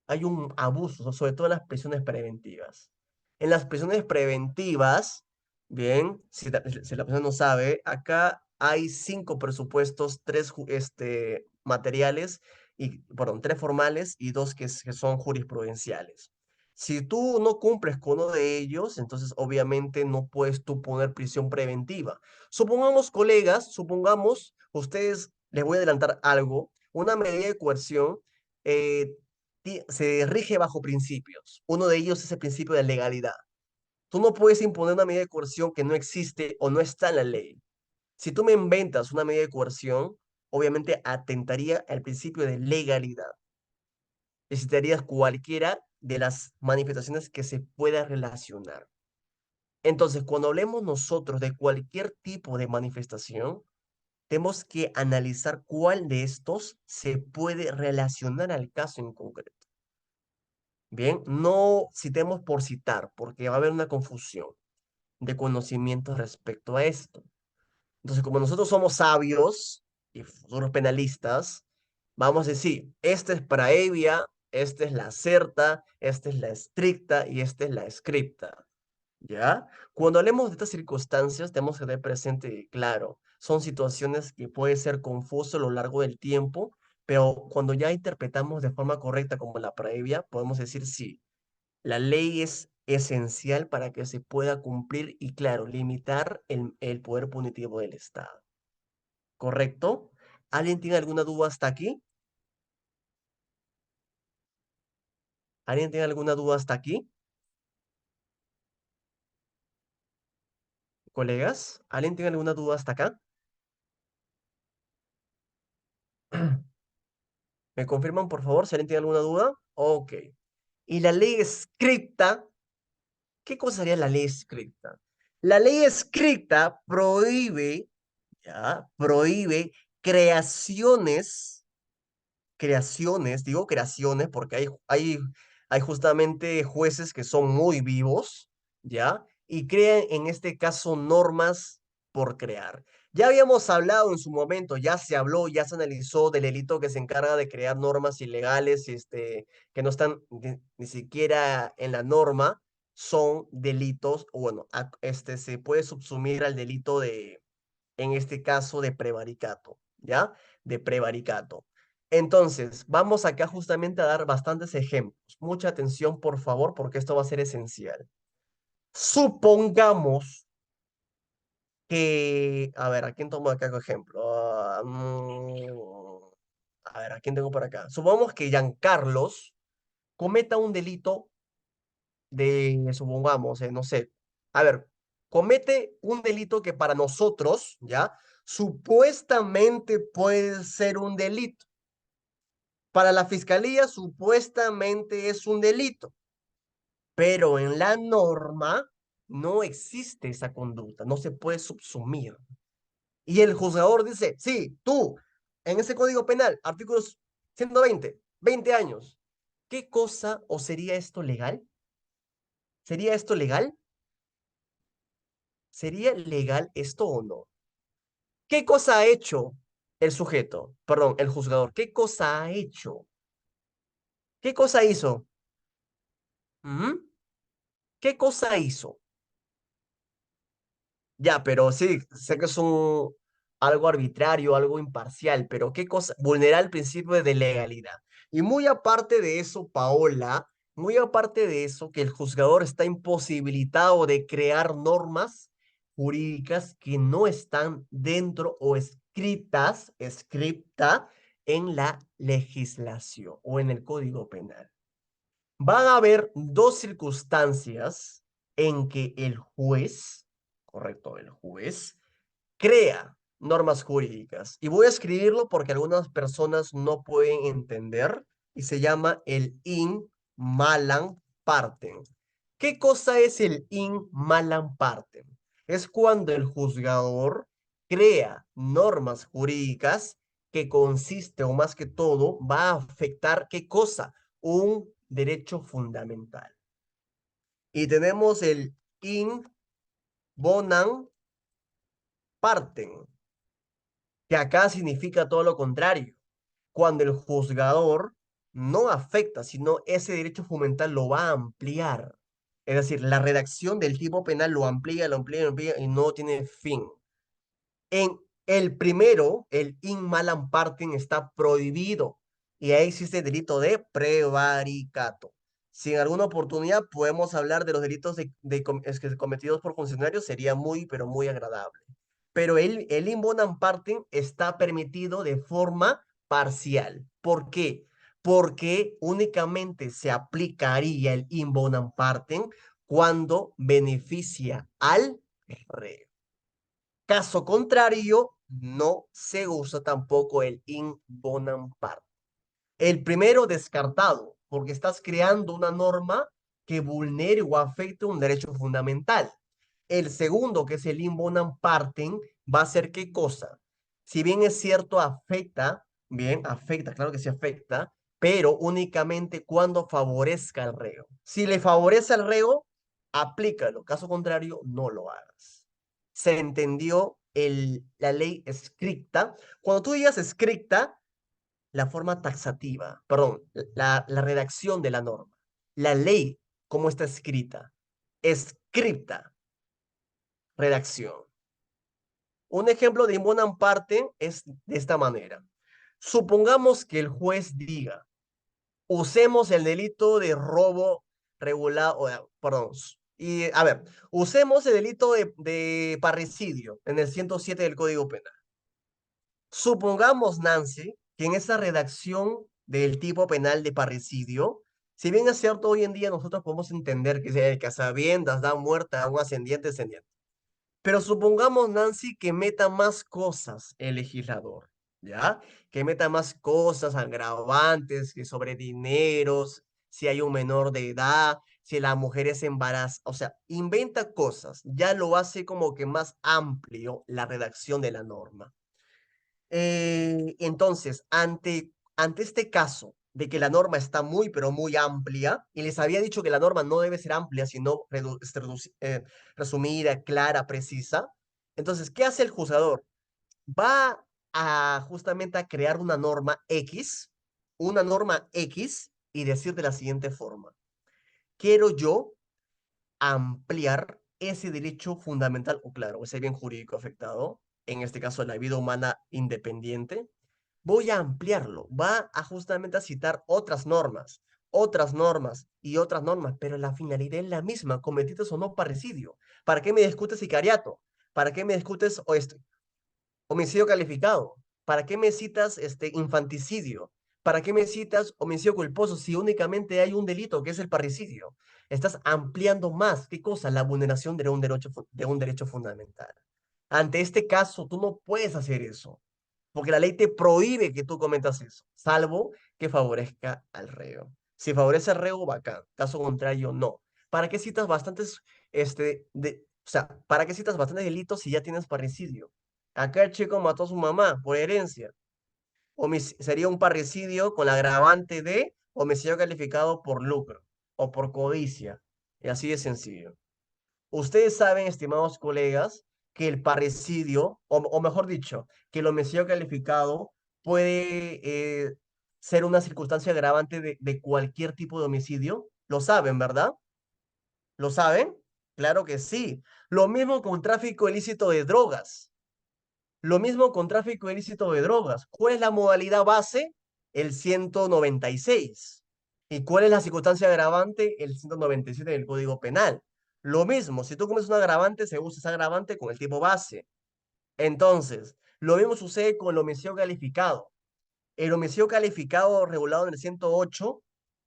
hay un abuso, sobre todo en las prisiones preventivas. En las prisiones preventivas, bien, si la persona no sabe, acá hay 5 presupuestos, materiales, perdón, 3 formales y 2 que son jurisprudenciales. Si tú no cumples con uno de ellos, entonces obviamente no puedes tú poner prisión preventiva. Supongamos, colegas, supongamos, ustedes, les voy a adelantar algo, una medida de coerción eh, se rige bajo principios. Uno de ellos es el principio de legalidad. Tú no puedes imponer una medida de coerción que no existe o no está en la ley. Si tú me inventas una medida de coerción, obviamente atentaría al principio de legalidad. Necesitarías cualquiera de las manifestaciones que se pueda relacionar. Entonces, cuando hablemos nosotros de cualquier tipo de manifestación, tenemos que analizar cuál de estos se puede relacionar al caso en concreto. Bien, no citemos por citar, porque va a haber una confusión de conocimientos respecto a esto. Entonces, como nosotros somos sabios y futuros penalistas, vamos a decir, esta es para Evia, esta es la certa, esta es la estricta y esta es la scripta. ¿Ya? Cuando hablemos de estas circunstancias, tenemos que tener presente que, claro, son situaciones que puede ser confuso a lo largo del tiempo, pero cuando ya interpretamos de forma correcta como la previa, podemos decir sí, la ley es esencial para que se pueda cumplir y, claro, limitar el poder punitivo del Estado. ¿Correcto? ¿Alguien tiene alguna duda hasta aquí? ¿Alguien tiene alguna duda hasta aquí? ¿Colegas? ¿Alguien tiene alguna duda hasta acá? ¿Me confirman, por favor, si alguien tiene alguna duda? Ok. Y la ley escrita, ¿qué cosa sería la ley escrita? La ley escrita prohíbe, ¿ya? Prohíbe creaciones digo creaciones porque hay justamente jueces que son muy vivos, ¿ya? Y crean en este caso normas por crear. Ya habíamos hablado en su momento, ya se habló, ya se analizó del delito que se encarga de crear normas ilegales que no están ni siquiera en la norma, son delitos, o bueno, se puede subsumir al delito en este caso de prevaricato, ¿ya? De prevaricato. Entonces, vamos acá justamente a dar bastantes ejemplos. Mucha atención, por favor, porque esto va a ser esencial. Supongamos que, a ver, ¿a quién tomo acá como ejemplo? A ver, ¿a quién tengo por acá? Supongamos que Giancarlos cometa un delito supongamos, no sé, a ver, comete un delito que para nosotros, ¿ya? Supuestamente puede ser un delito. Para la fiscalía supuestamente es un delito, pero en la norma no existe esa conducta, no se puede subsumir. Y el juzgador dice, sí, tú, en ese código penal, artículos 120, 20 años, ¿qué cosa o sería esto legal? ¿Sería esto legal? ¿Sería legal esto o no? ¿Qué cosa ha hecho el sujeto? Perdón, el juzgador. ¿Qué cosa ha hecho? ¿Qué cosa hizo? ¿Mm? ¿Qué cosa hizo? Ya, pero sí, sé que es algo arbitrario, algo imparcial, pero ¿qué cosa? Vulnerar el principio de legalidad. Y muy aparte de eso, Paola, muy aparte de eso, que el juzgador está imposibilitado de crear normas jurídicas que no están dentro o escrita en la legislación o en el Código Penal. Van a haber dos circunstancias en que el juez, correcto, el juez, crea normas jurídicas. Y voy a escribirlo porque algunas personas no pueden entender y se llama el in malam partem. ¿Qué cosa es el in malam partem? Es cuando el juzgador crea normas jurídicas que consiste o más que todo va a afectar ¿qué cosa? Un derecho fundamental. Y tenemos el in bonam partem, que acá significa todo lo contrario. Cuando el juzgador no afecta, sino ese derecho fundamental lo va a ampliar. Es decir, la redacción del tipo penal lo amplía, lo amplía, lo amplía y no tiene fin. En el primero, el in malam partem está prohibido y ahí existe el delito de prevaricato. Si en alguna oportunidad podemos hablar de los delitos cometidos por funcionarios, sería muy, pero muy agradable. Pero el in bonum partem está permitido de forma parcial. ¿Por qué? Porque únicamente se aplicaría el in bonum partem cuando beneficia al reo. Caso contrario, no se usa tampoco el in bonum partem. El primero descartado, porque estás creando una norma que vulnere o afecte un derecho fundamental. El segundo, que es el in bonum partem, va a ser qué cosa. Si bien es cierto, afecta, bien, afecta, claro que sí afecta, pero únicamente cuando favorezca al reo. Si le favorece al reo, aplícalo. Caso contrario, no lo hagas. Se entendió la ley estricta. Cuando tú digas estricta, la forma taxativa, perdón, la redacción de la norma, la ley, cómo está escrita, escrita, redacción. Un ejemplo de in parte es de esta manera. Supongamos que el juez diga, usemos el delito de robo regulado, perdón, y a ver, usemos el delito de parricidio en el 107 del Código Penal. Supongamos, Nancy, que en esa redacción del tipo penal de parricidio, si bien es cierto, hoy en día nosotros podemos entender que a sabiendas da muerte a un ascendiente descendiente. Pero supongamos, Nancy, que meta más cosas el legislador, ¿ya? Que meta más cosas agravantes, que sobre dineros, si hay un menor de edad, si la mujer es embarazada, o sea, inventa cosas, ya lo hace como que más amplio la redacción de la norma. Entonces, ante este caso de que la norma está muy, pero muy amplia, y les había dicho que la norma no debe ser amplia, sino resumida, clara, precisa, entonces, ¿qué hace el juzgador? Va a justamente a crear una norma X, y decir de la siguiente forma, quiero yo ampliar ese derecho fundamental, o claro, ese bien jurídico afectado, en este caso la vida humana independiente, voy a ampliarlo, va a justamente a citar otras normas y otras normas, pero la finalidad es la misma, cometiste o no parricidio. ¿Para qué me discutes sicariato? ¿Para qué me discutes homicidio calificado? ¿Para qué me citas infanticidio? ¿Para qué me citas homicidio culposo si únicamente hay un delito que es el parricidio? Estás ampliando más, ¿qué cosa? La vulneración de un derecho fundamental. Ante este caso, tú no puedes hacer eso, porque la ley te prohíbe que tú cometas eso, salvo que favorezca al reo. Si favorece al reo, bacán. Caso contrario, no. ¿Para qué citas ¿para qué citas bastantes delitos si ya tienes parricidio? Acá el chico mató a su mamá por herencia. Sería un parricidio con la agravante de homicidio calificado por lucro o por codicia. Y así de sencillo. Ustedes saben, estimados colegas, que el parricidio, o mejor dicho, que el homicidio calificado puede ser una circunstancia agravante de cualquier tipo de homicidio. Lo saben, ¿verdad? ¿Lo saben? Claro que sí. Lo mismo con tráfico ilícito de drogas. Lo mismo con tráfico ilícito de drogas. ¿Cuál es la modalidad base? El 196. ¿Y cuál es la circunstancia agravante? El 197 del Código Penal. Lo mismo, si tú comes un agravante, se usa ese agravante con el tipo base. Entonces, lo mismo sucede con el homicidio calificado. El homicidio calificado regulado en el 108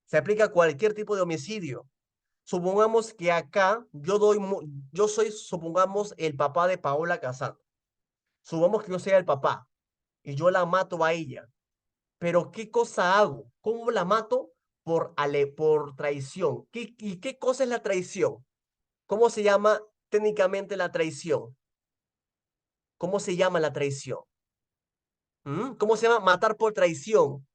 se aplica a cualquier tipo de homicidio. Supongamos que acá yo soy, supongamos, el papá de Paola Casado. Supongamos que yo sea el papá y yo la mato a ella. Pero ¿qué cosa hago? ¿Cómo la mato? Por traición. ¿Y qué cosa es la traición? ¿Cómo se llama técnicamente la traición? ¿Cómo se llama la traición? ¿Cómo se llama matar por traición?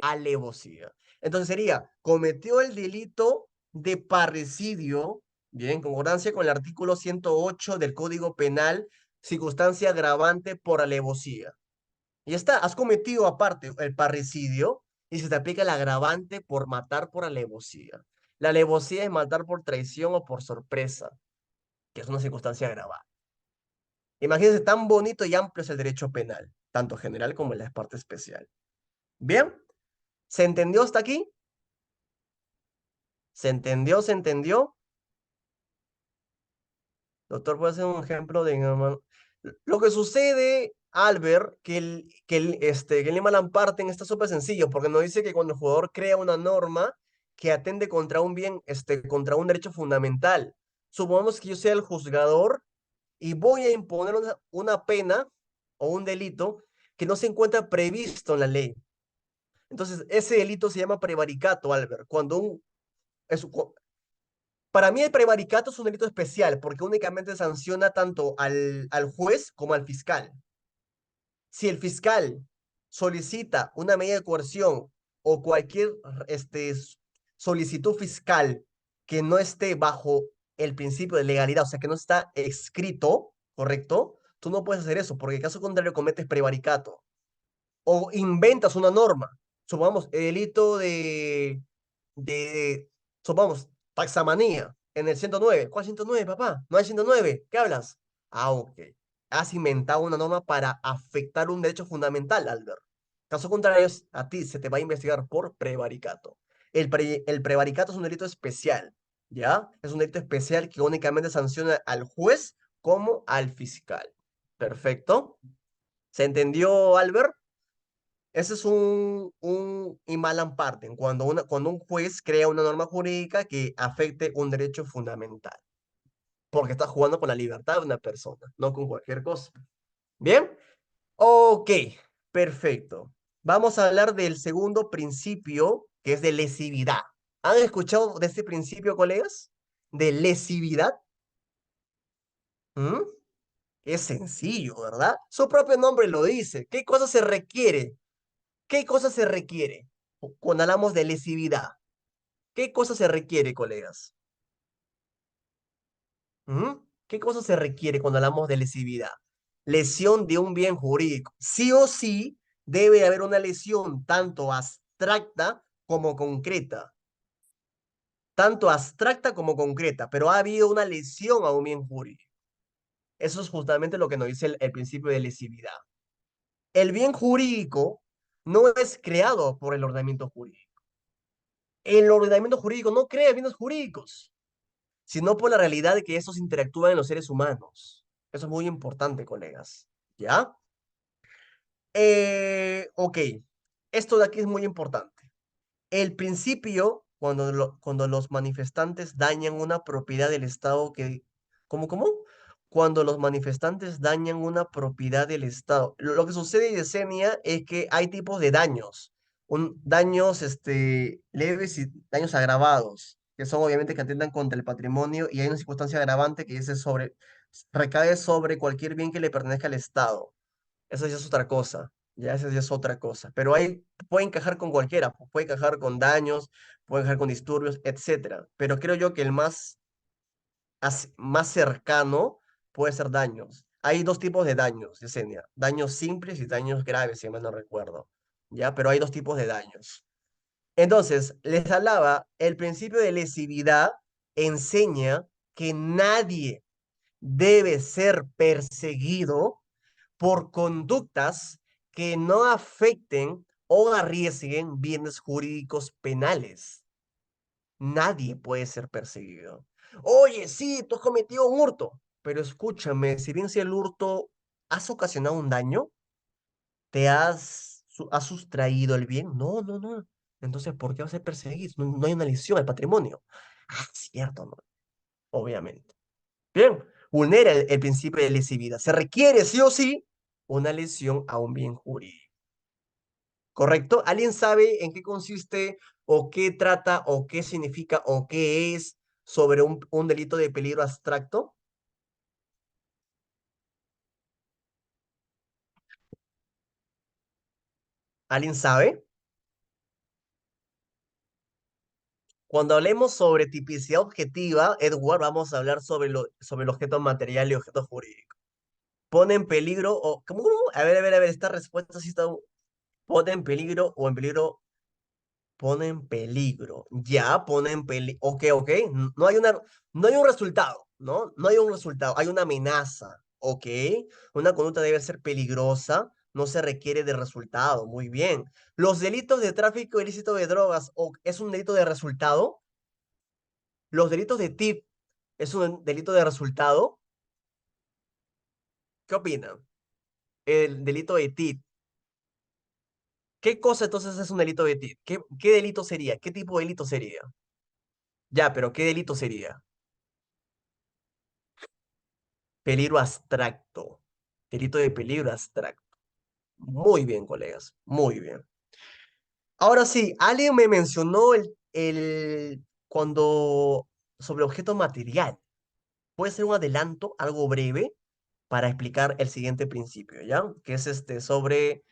Alevosía. Entonces sería, cometió el delito de parricidio, bien, en concordancia con el artículo 108 del Código Penal, circunstancia agravante por alevosía. Y está, has cometido aparte el parricidio y se te aplica el agravante por matar por alevosía. La alevosía es matar por traición o por sorpresa, que es una circunstancia agravante. Imagínense, tan bonito y amplio es el derecho penal, tanto general como en la parte especial. Bien, ¿se entendió hasta aquí? ¿Se entendió? ¿Se entendió? Doctor, ¿puede hacer un ejemplo de... Lo que sucede, Albert, que el Lima Lamparten está súper sencillo, porque nos dice que cuando el jugador crea una norma que atende contra un bien, contra un derecho fundamental. Supongamos que yo sea el juzgador y voy a imponer una pena o un delito que no se encuentra previsto en la ley. Entonces, ese delito se llama prevaricato, Albert. Es, para mí el prevaricato es un delito especial porque únicamente sanciona tanto al juez como al fiscal. Si el fiscal solicita una medida de coerción o cualquier este, solicitud fiscal que no esté bajo el principio de legalidad, o sea, que no está escrito, ¿correcto? Tú no puedes hacer eso porque en caso contrario cometes prevaricato o inventas una norma. Supongamos, el delito de, supongamos, taxamanía en el 109. ¿Cuál 109, papá? No hay 109. ¿Qué hablas? Ah, ok. Has inventado una norma para afectar un derecho fundamental, Albert. Caso contrario, a ti se te va a investigar por prevaricato. El prevaricato es un delito especial, ¿ya? Es un delito especial que únicamente sanciona al juez como al fiscal. Perfecto. ¿Se entendió, Albert? Ese es un Imalan Parten, cuando un juez crea una norma jurídica que afecte un derecho fundamental, porque está jugando con la libertad de una persona, no con cualquier cosa. ¿Bien? Ok, perfecto. Vamos a hablar del segundo principio, que es de lesividad. ¿Han escuchado de este principio, colegas? ¿De lesividad? ¿Mm? Es sencillo, ¿verdad? Su propio nombre lo dice. ¿Qué cosa se requiere? ¿Qué cosa se requiere cuando hablamos de lesividad? ¿Qué cosa se requiere, colegas? ¿Mm? ¿Qué cosa se requiere cuando hablamos de lesividad? Lesión de un bien jurídico. Sí o sí debe haber una lesión tanto abstracta como concreta. Tanto abstracta como concreta, pero ha habido una lesión a un bien jurídico. Eso es justamente lo que nos dice el principio de lesividad. El bien jurídico no es creado por el ordenamiento jurídico. El ordenamiento jurídico no crea bienes jurídicos, sino por la realidad de que estos interactúan en los seres humanos. Eso es muy importante, colegas. ¿Ya? Ok, esto de aquí es muy importante. El principio, cuando los manifestantes dañan una propiedad del Estado que... ¿Cómo? Cuando los manifestantes dañan una propiedad del Estado. Lo que sucede, Yesenia, es que hay tipos de daños. Daños leves y daños agravados, que son obviamente que atentan contra el patrimonio y hay una circunstancia agravante que recae sobre cualquier bien que le pertenezca al Estado. Eso ya es otra cosa. Ya, esa ya es otra cosa. Pero ahí puede encajar con cualquiera. Puede encajar con daños, puede encajar con disturbios, etcétera. Pero creo yo que el más cercano puede ser daños. Hay dos tipos de daños, Yesenia. Daños simples y daños graves, si mal no recuerdo. ¿Ya? Pero hay dos tipos de daños. Entonces, les hablaba, el principio de lesividad enseña que nadie debe ser perseguido por conductas que no afecten o arriesguen bienes jurídicos penales. Nadie puede ser perseguido. Oye, sí, tú has cometido un hurto, pero escúchame, si bien si el hurto has ocasionado un daño, has sustraído el bien. No, no, no. Entonces, ¿por qué vas a ser perseguido? No, no hay una lesión al patrimonio. Ah, cierto, no. Obviamente. Bien, vulnera el principio de lesividad. Se requiere sí o sí una lesión a un bien jurídico. ¿Correcto? ¿Alguien sabe en qué consiste o qué trata o qué significa o qué es sobre un delito de peligro abstracto? ¿Alguien sabe? Cuando hablemos sobre tipicidad objetiva, Edward, vamos a hablar sobre el objeto material y objeto jurídico. Pone en peligro o... ¿Cómo? A ver, esta respuesta sí está... Pone en peligro o en peligro pone en peligro. Ya, pone en peligro. Ok, ok. No hay un resultado, ¿no? No hay un resultado. Hay una amenaza. Ok. Una conducta debe ser peligrosa. No se requiere de resultado. Muy bien. Los delitos de tráfico ilícito de drogas, ¿es un delito de resultado? ¿Los delitos de tip es un delito de resultado? ¿Qué opinan? El delito de tip. ¿Qué cosa entonces es un delito de tip? ¿Qué delito sería? ¿Qué tipo de delito sería? Ya, pero ¿qué delito sería? Peligro abstracto. Delito de peligro abstracto. Muy bien, colegas. Muy bien. Ahora sí, alguien me mencionó cuando sobre objeto material. Puede ser un adelanto, algo breve, para explicar el siguiente principio, ¿ya? Que es sobre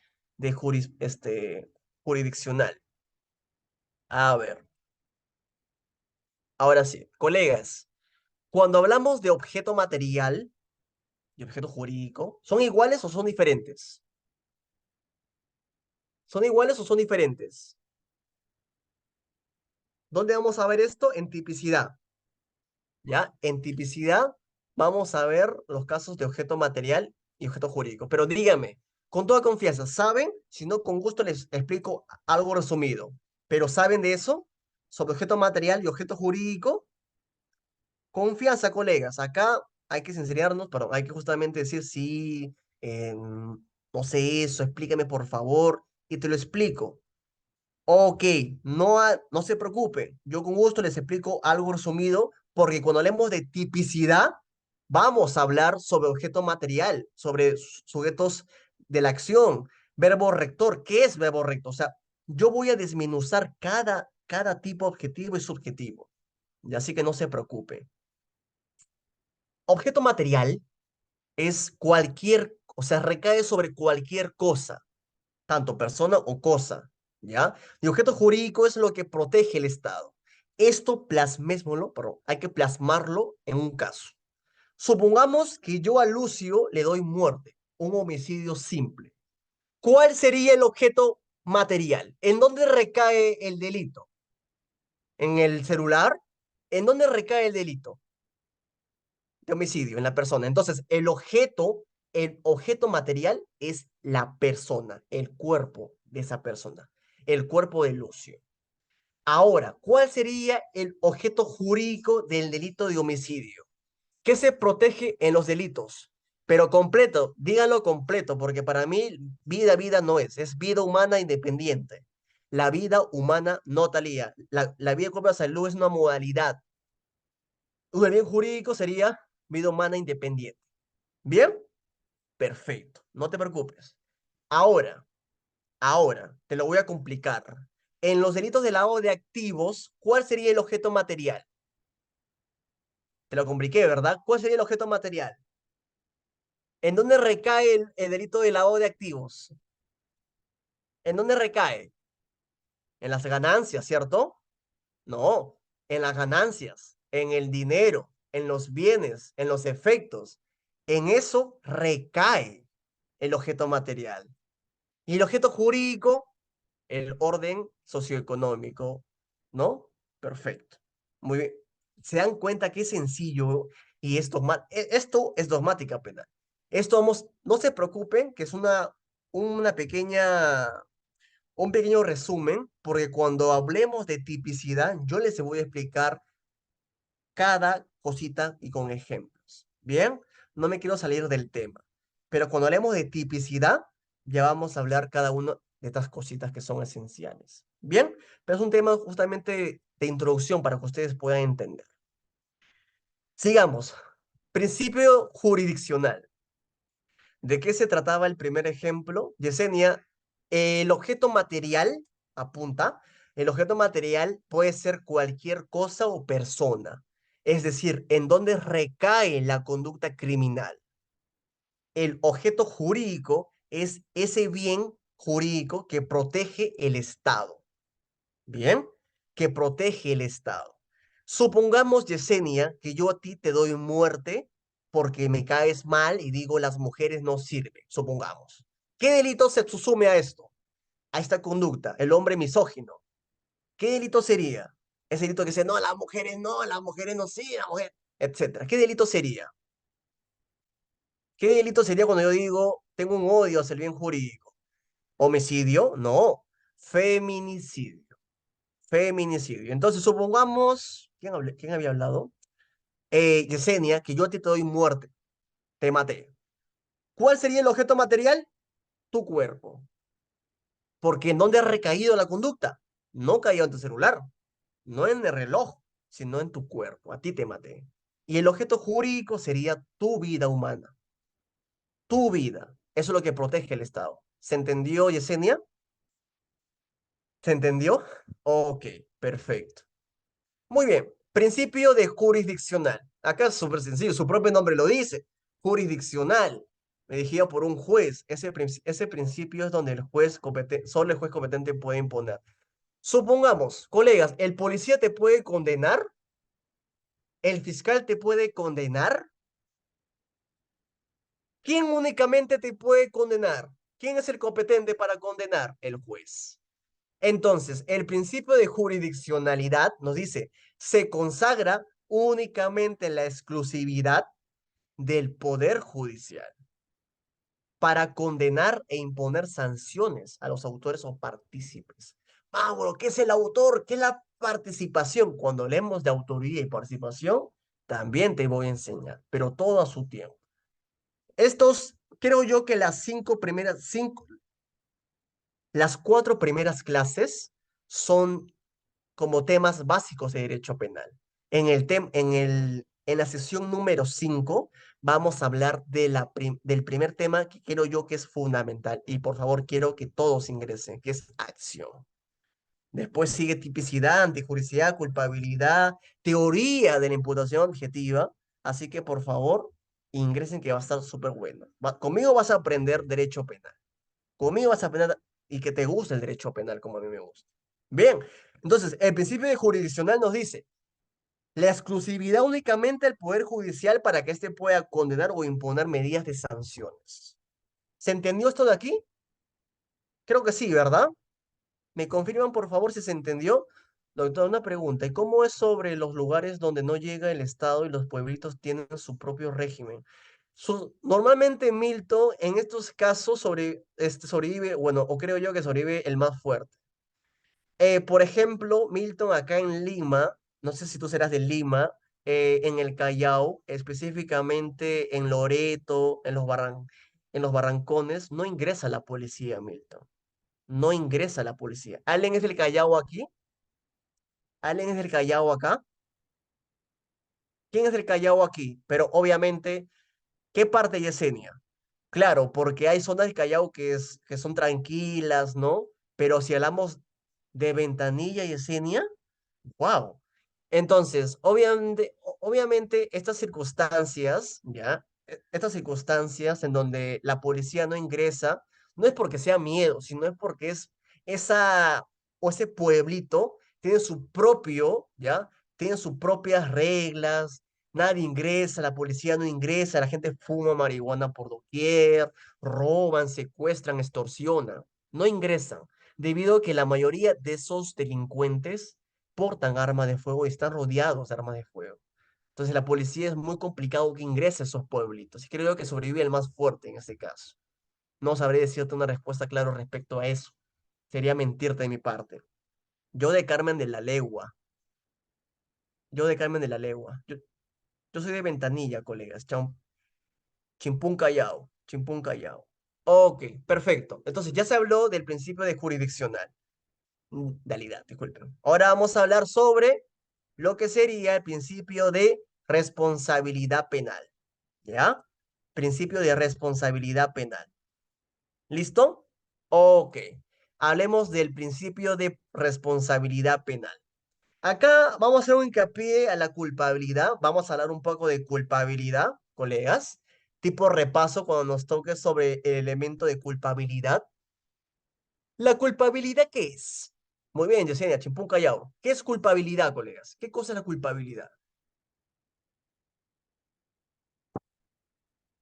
jurisdiccional. A ver, ahora sí, colegas, cuando hablamos de objeto material y objeto jurídico, ¿son iguales o son diferentes? ¿Son iguales o son diferentes? ¿Dónde vamos a ver esto? En tipicidad. ¿Ya? En tipicidad vamos a ver los casos de objeto material y objeto jurídico. Pero dígame, con toda confianza, ¿saben? Si no, con gusto les explico algo resumido. ¿Pero saben de eso? Sobre objeto material y objeto jurídico. Confianza, colegas. Acá hay que sincerarnos, pero hay que justamente decir, sí, no sé eso, explícame por favor, y te lo explico. Ok, no se preocupe, yo con gusto les explico algo resumido, porque cuando hablemos de tipicidad, vamos a hablar sobre objeto material, sobre sujetos de la acción, verbo rector. ¿Qué es verbo rector? O sea, yo voy a desmenuzar cada tipo objetivo y subjetivo, y así que no se preocupe. Objeto material es o sea, recae sobre cualquier cosa, tanto persona o cosa, ¿ya? Y objeto jurídico es lo que protege el Estado. Esto plasmémoslo, pero hay que plasmarlo en un caso. Supongamos que yo a Lucio le doy muerte, un homicidio simple. ¿Cuál sería el objeto material? ¿En dónde recae el delito? ¿En el celular? ¿En dónde recae el delito de homicidio? En la persona. Entonces, el objeto material es la persona, el cuerpo de esa persona, el cuerpo de Lucio. Ahora, ¿cuál sería el objeto jurídico del delito de homicidio? ¿Qué se protege en los delitos? Pero completo, díganlo completo, porque para mí vida no es vida humana independiente. La vida humana no talía. La vida como la salud es una modalidad. Un bien jurídico sería vida humana independiente. ¿Bien? Perfecto, no te preocupes. Ahora, ahora, te lo voy a complicar. En los delitos de lavado de activos, ¿cuál sería el objeto material? Te lo compliqué, ¿verdad? ¿Cuál sería el objeto material? ¿En dónde recae el delito de lavado de activos? ¿En dónde recae? En las ganancias, ¿cierto? No, en las ganancias, en el dinero, en los bienes, en los efectos. En eso recae el objeto material. Y el objeto jurídico, el orden socioeconómico, ¿no? Perfecto. Muy bien. ¿Se dan cuenta qué sencillo y esto es dogmática penal? Esto vamos, no se preocupen, que es una un pequeño resumen, porque cuando hablemos de tipicidad, yo les voy a explicar cada cosita y con ejemplos. Bien, no me quiero salir del tema, pero cuando hablemos de tipicidad, ya vamos a hablar cada una de estas cositas que son esenciales. Bien, pero es un tema justamente de introducción para que ustedes puedan entender. Sigamos. Principio jurisdiccional. ¿De qué se trataba el primer ejemplo? Yesenia, el objeto material, apunta, el objeto material puede ser cualquier cosa o persona, es decir, en donde recae la conducta criminal. El objeto jurídico es ese bien jurídico que protege el Estado. ¿Bien? Que protege el Estado. Supongamos, Yesenia, que yo a ti te doy muerte porque me caes mal y digo las mujeres no sirven. Supongamos. ¿Qué delito se sume a esto? A esta conducta, el hombre misógino. ¿Qué delito sería? Ese delito que dice, no, las mujeres no sirven, la mujer, etcétera. ¿Qué delito sería? ¿Qué delito sería cuando yo digo, tengo un odio hacia el bien jurídico? ¿Homicidio? No. Feminicidio. Feminicidio. Entonces, supongamos quién había hablado? Yesenia, que yo a ti te doy muerte, te maté. ¿Cuál sería el objeto material? Tu cuerpo. Porque ¿en dónde ha recaído la conducta? No cayó en tu celular, no en el reloj, sino en tu cuerpo. A ti te maté. Y el objeto jurídico sería tu vida humana, tu vida. Eso es lo que protege el Estado. ¿Se entendió, Yesenia? ¿Se entendió? Ok, perfecto. Muy bien. Principio de jurisdiccional. Acá es súper sencillo, su propio nombre lo dice. Jurisdiccional. Dirigido por un juez. Ese principio es donde el juez competente, solo el juez competente puede imponer. Supongamos, colegas, el policía te puede condenar, el fiscal te puede condenar. ¿Quién únicamente te puede condenar? ¿Quién es el competente para condenar? El juez. Entonces, el principio de jurisdiccionalidad nos dice, se consagra únicamente la exclusividad del poder judicial para condenar e imponer sanciones a los autores o partícipes. Mauro, ¿qué es el autor? ¿Qué es la participación? Cuando hablemos de autoría y participación, también te voy a enseñar, pero todo a su tiempo. Estos, creo yo que las cuatro primeras clases son como temas básicos de derecho penal. En la sesión número 5 vamos a hablar del primer tema que quiero yo que es fundamental y por favor quiero que todos ingresen, que es acción. Después sigue tipicidad, antijuricidad, culpabilidad, teoría de la imputación objetiva. Así que por favor ingresen que va a estar súper bueno. Conmigo vas a aprender derecho penal. Conmigo vas a aprender y que te guste el derecho penal como a mí me gusta. Bien, entonces el principio de jurisdiccional nos dice la exclusividad únicamente del Poder Judicial para que éste pueda condenar o imponer medidas de sanciones. ¿Se entendió esto de aquí? Creo que sí, ¿verdad? ¿Me confirman por favor si se entendió? Doctor, una pregunta. ¿Y cómo es sobre los lugares donde no llega el Estado y los pueblitos tienen su propio régimen? Normalmente Milton, en estos casos sobrevive, bueno, o creo yo que sobrevive el más fuerte. Por ejemplo, Milton, acá en Lima, no sé si tú serás de Lima, en el Callao, específicamente en Loreto, en los barrancones, no ingresa la policía, Milton. No ingresa la policía. ¿Alguien es del Callao aquí? ¿Alguien es del Callao acá? ¿Quién es del Callao aquí? Pero obviamente, ¿qué parte de Yesenia? Claro, porque hay zonas del Callao que son tranquilas, ¿no? Pero si hablamos de Ventanilla y Yesenia, wow. Entonces, obviamente estas circunstancias, ¿ya? Estas circunstancias en donde la policía no ingresa, no es porque sea miedo, sino es porque es esa o ese pueblito tiene su propio, ¿ya? Tiene sus propias reglas, nadie ingresa, la policía no ingresa, la gente fuma marihuana por doquier, roban, secuestran, extorsionan, no ingresan, debido a que la mayoría de esos delincuentes portan armas de fuego y están rodeados de armas de fuego. Entonces la policía es muy complicado que ingrese a esos pueblitos y creo que sobrevive el más fuerte en este caso. No sabré decirte una respuesta clara respecto a eso. Sería mentirte de mi parte. Yo de Carmen de la Legua. Yo de Carmen de la Legua. Yo soy de Ventanilla, colegas. Chimpún Callao. Chimpún Callao. Ok, perfecto. Entonces ya se habló del principio de jurisdiccional. Realidad, disculpen. Ahora vamos a hablar sobre lo que sería el principio de responsabilidad penal. ¿Ya? Principio de responsabilidad penal. ¿Listo? Ok. Hablemos del principio de responsabilidad penal. Acá vamos a hacer un hincapié a la culpabilidad. Vamos a hablar un poco de culpabilidad, colegas. Tipo repaso cuando nos toque sobre el elemento de culpabilidad. ¿La culpabilidad qué es? Muy bien, Yesenia, chimpún callao. ¿Qué es culpabilidad, colegas? ¿Qué cosa es la culpabilidad?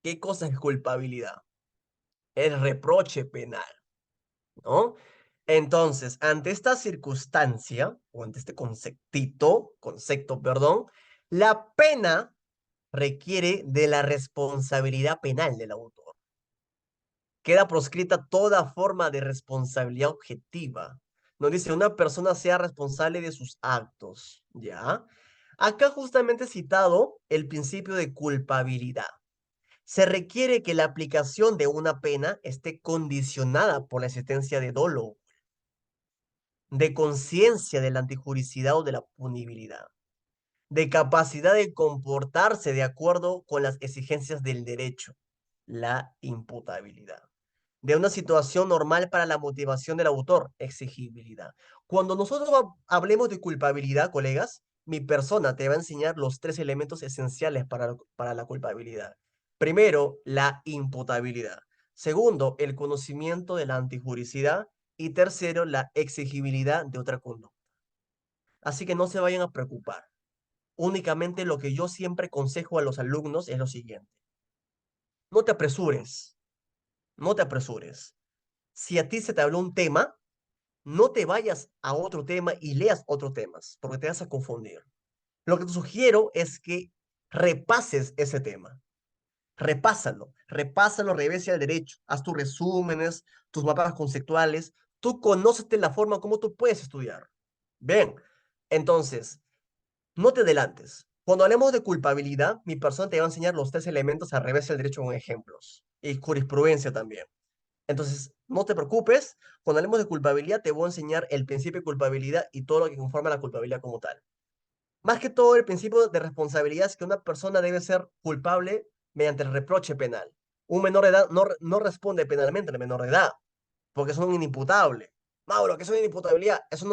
¿Qué cosa es culpabilidad? El reproche penal, ¿no? Entonces, ante esta circunstancia, o ante este concepto, perdón, la pena requiere de la responsabilidad penal del autor. Queda proscrita toda forma de responsabilidad objetiva. Nos dice una persona sea responsable de sus actos, ¿ya? Acá justamente he citado el principio de culpabilidad. Se requiere que la aplicación de una pena esté condicionada por la existencia de dolo, de conciencia de la antijuricidad o de la punibilidad, de capacidad de comportarse de acuerdo con las exigencias del derecho, la imputabilidad, de una situación normal para la motivación del autor, exigibilidad. Cuando nosotros hablemos de culpabilidad, colegas, mi persona te va a enseñar los tres elementos esenciales para la culpabilidad. Primero, la imputabilidad. Segundo, el conocimiento de la antijuricidad. Y tercero, la exigibilidad de otra conducta. Así que no se vayan a preocupar. Únicamente lo que yo siempre aconsejo a los alumnos es lo siguiente. No te apresures, no te apresures. Si a ti se te habló un tema, no te vayas a otro tema y leas otros temas, porque te vas a confundir. Lo que te sugiero es que repases ese tema. Repásalo, revese al derecho. Haz tus resúmenes, tus mapas conceptuales. Tú conócete la forma como tú puedes estudiar. Bien, entonces, no te adelantes. Cuando hablemos de culpabilidad, mi persona te va a enseñar los tres elementos al revés del derecho con ejemplos y jurisprudencia también. Entonces, no te preocupes. Cuando hablemos de culpabilidad, te voy a enseñar el principio de culpabilidad y todo lo que conforma la culpabilidad como tal. Más que todo, el principio de responsabilidad es que una persona debe ser culpable mediante el reproche penal. Un menor de edad no responde penalmente al menor de edad, porque es un inimputable. Mauro, ¿qué es una inimputabilidad? Eso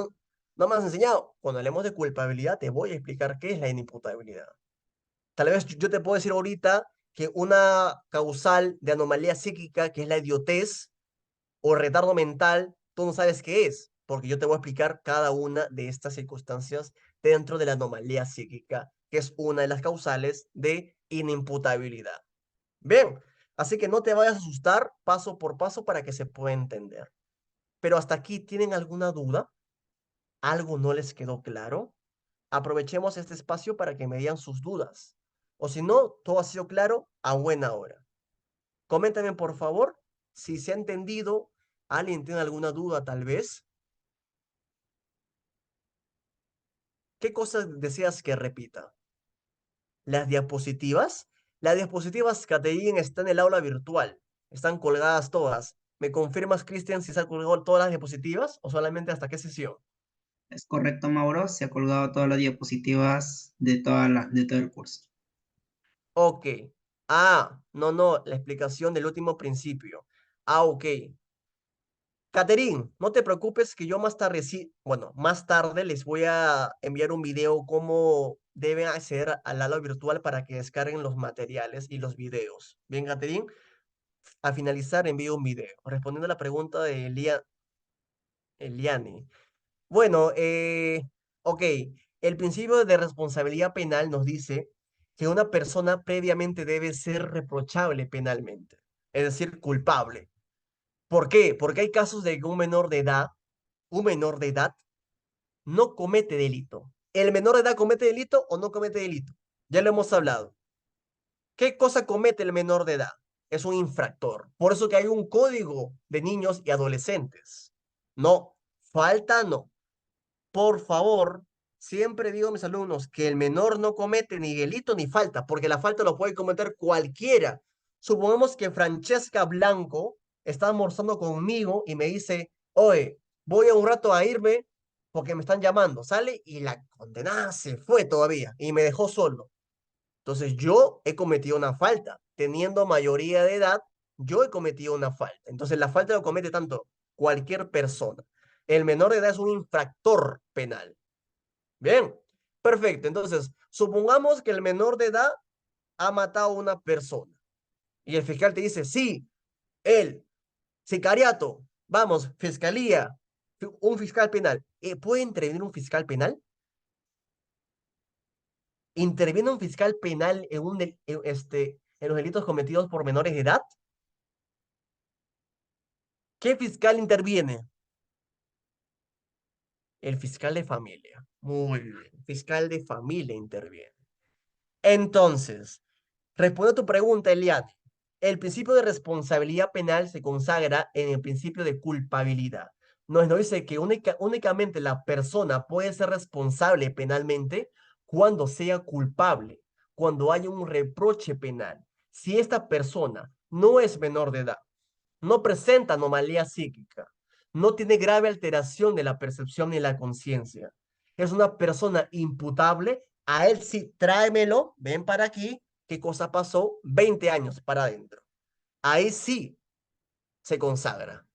no me has enseñado. Cuando hablemos de culpabilidad, te voy a explicar qué es la inimputabilidad. Tal vez yo te puedo decir ahorita que una causal de anomalía psíquica, que es la idiotez o retardo mental, tú no sabes qué es, porque yo te voy a explicar cada una de estas circunstancias dentro de la anomalía psíquica, que es una de las causales de inimputabilidad. Bien, así que no te vayas a asustar paso por paso para que se pueda entender. Pero hasta aquí, ¿tienen alguna duda? ¿Algo no les quedó claro? Aprovechemos este espacio para que me digan sus dudas. O si no, todo ha sido claro a buena hora. Coméntame, por favor, si se ha entendido. ¿Alguien tiene alguna duda, tal vez? ¿Qué cosas deseas que repita? ¿Las diapositivas? Las diapositivas, Caterine, están en el aula virtual. Están colgadas todas. ¿Me confirmas, Cristian, si se han colgado todas las diapositivas o solamente hasta qué sesión? Es correcto, Mauro, se ha colgado todas las diapositivas de todo el curso. Ok. No, la explicación del último principio. Ok. Caterín, no te preocupes que yo más tarde, sí, bueno, más tarde les voy a enviar un video cómo deben acceder al aula virtual para que descarguen los materiales y los videos. Bien, Caterín, al finalizar envío un video respondiendo a la pregunta de Eliane. Bueno, ok, el principio de responsabilidad penal nos dice que una persona previamente debe ser reprochable penalmente, es decir, culpable. ¿Por qué? Porque hay casos de que un menor de edad no comete delito. ¿El menor de edad comete delito o no comete delito? Ya lo hemos hablado. ¿Qué cosa comete el menor de edad? Es un infractor. Por eso que hay un código de niños y adolescentes. No, falta no. Por favor, siempre digo a mis alumnos que el menor no comete ni delito ni falta, porque la falta lo puede cometer cualquiera. Supongamos que Francesca Blanco está almorzando conmigo y me dice, oye, voy a un rato a irme porque me están llamando. Sale y la condenada se fue todavía y me dejó solo. Entonces yo he cometido una falta. Teniendo mayoría de edad, yo he cometido una falta. Entonces la falta lo comete tanto cualquier persona. El menor de edad es un infractor penal. Bien, perfecto. Entonces, supongamos que el menor de edad ha matado a una persona y el fiscal te dice, sí, él, sicariato, vamos, fiscalía, un fiscal penal. ¿Puede intervenir un fiscal penal? ¿Interviene un fiscal penal en los delitos cometidos por menores de edad? ¿Qué fiscal interviene? El fiscal de familia. Muy bien. Fiscal de familia interviene. Entonces, respondiendo a tu pregunta, Eliane, el principio de responsabilidad penal se consagra en el principio de culpabilidad. Nos dice que únicamente la persona puede ser responsable penalmente cuando sea culpable, cuando haya un reproche penal. Si esta persona no es menor de edad, no presenta anomalía psíquica, no tiene grave alteración de la percepción ni la conciencia, es una persona imputable, a él sí, tráemelo, ven para aquí, qué cosa pasó, 20 años para adentro. Ahí sí se consagra.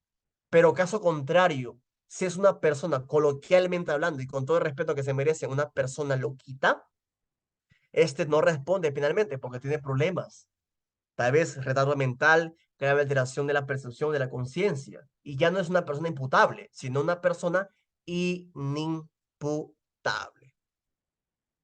Pero caso contrario, si es una persona coloquialmente hablando y con todo el respeto que se merece, una persona loquita, este no responde penalmente porque tiene problemas. Tal vez retardo mental, grave alteración de la percepción de la conciencia. Y ya no es una persona imputable, sino una persona inimputable.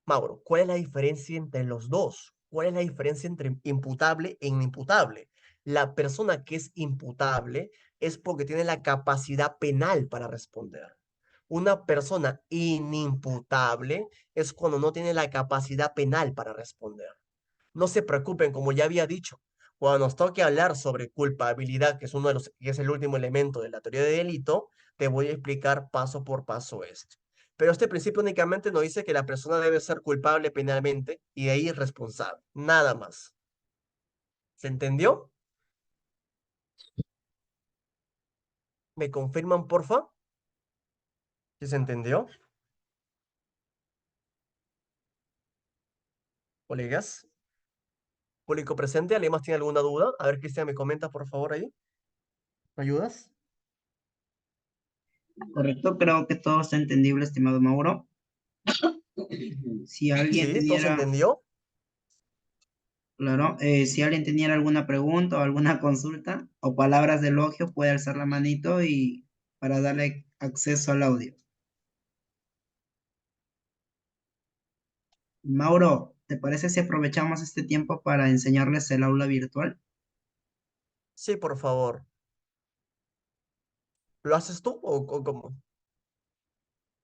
Mauro, ¿cuál es la diferencia entre los dos? ¿Cuál es la diferencia entre imputable e inimputable? La persona que es imputable es porque tiene la capacidad penal para responder. Una persona inimputable es cuando no tiene la capacidad penal para responder. No se preocupen, como ya había dicho, cuando nos toque hablar sobre culpabilidad, que es uno de los, que es el último elemento de la teoría de delito, te voy a explicar paso por paso esto. Pero este principio únicamente nos dice que la persona debe ser culpable penalmente y de ahí responsable, nada más. ¿Se entendió? ¿Me confirman, porfa? ¿Sí se entendió? Colegas, público presente, ¿alguien más tiene alguna duda? A ver, Cristian, me comenta, por favor, ahí. ¿Me ayudas? Correcto, creo que todo está entendible, estimado Mauro. Si alguien Sí, ¿todo se tuviera, entendió? claro, si alguien tuviera alguna pregunta o alguna consulta o palabras de elogio, puede alzar la manito y para darle acceso al audio. Mauro, ¿te parece si aprovechamos este tiempo para enseñarles el aula virtual? Sí, por favor. ¿Lo haces tú o cómo?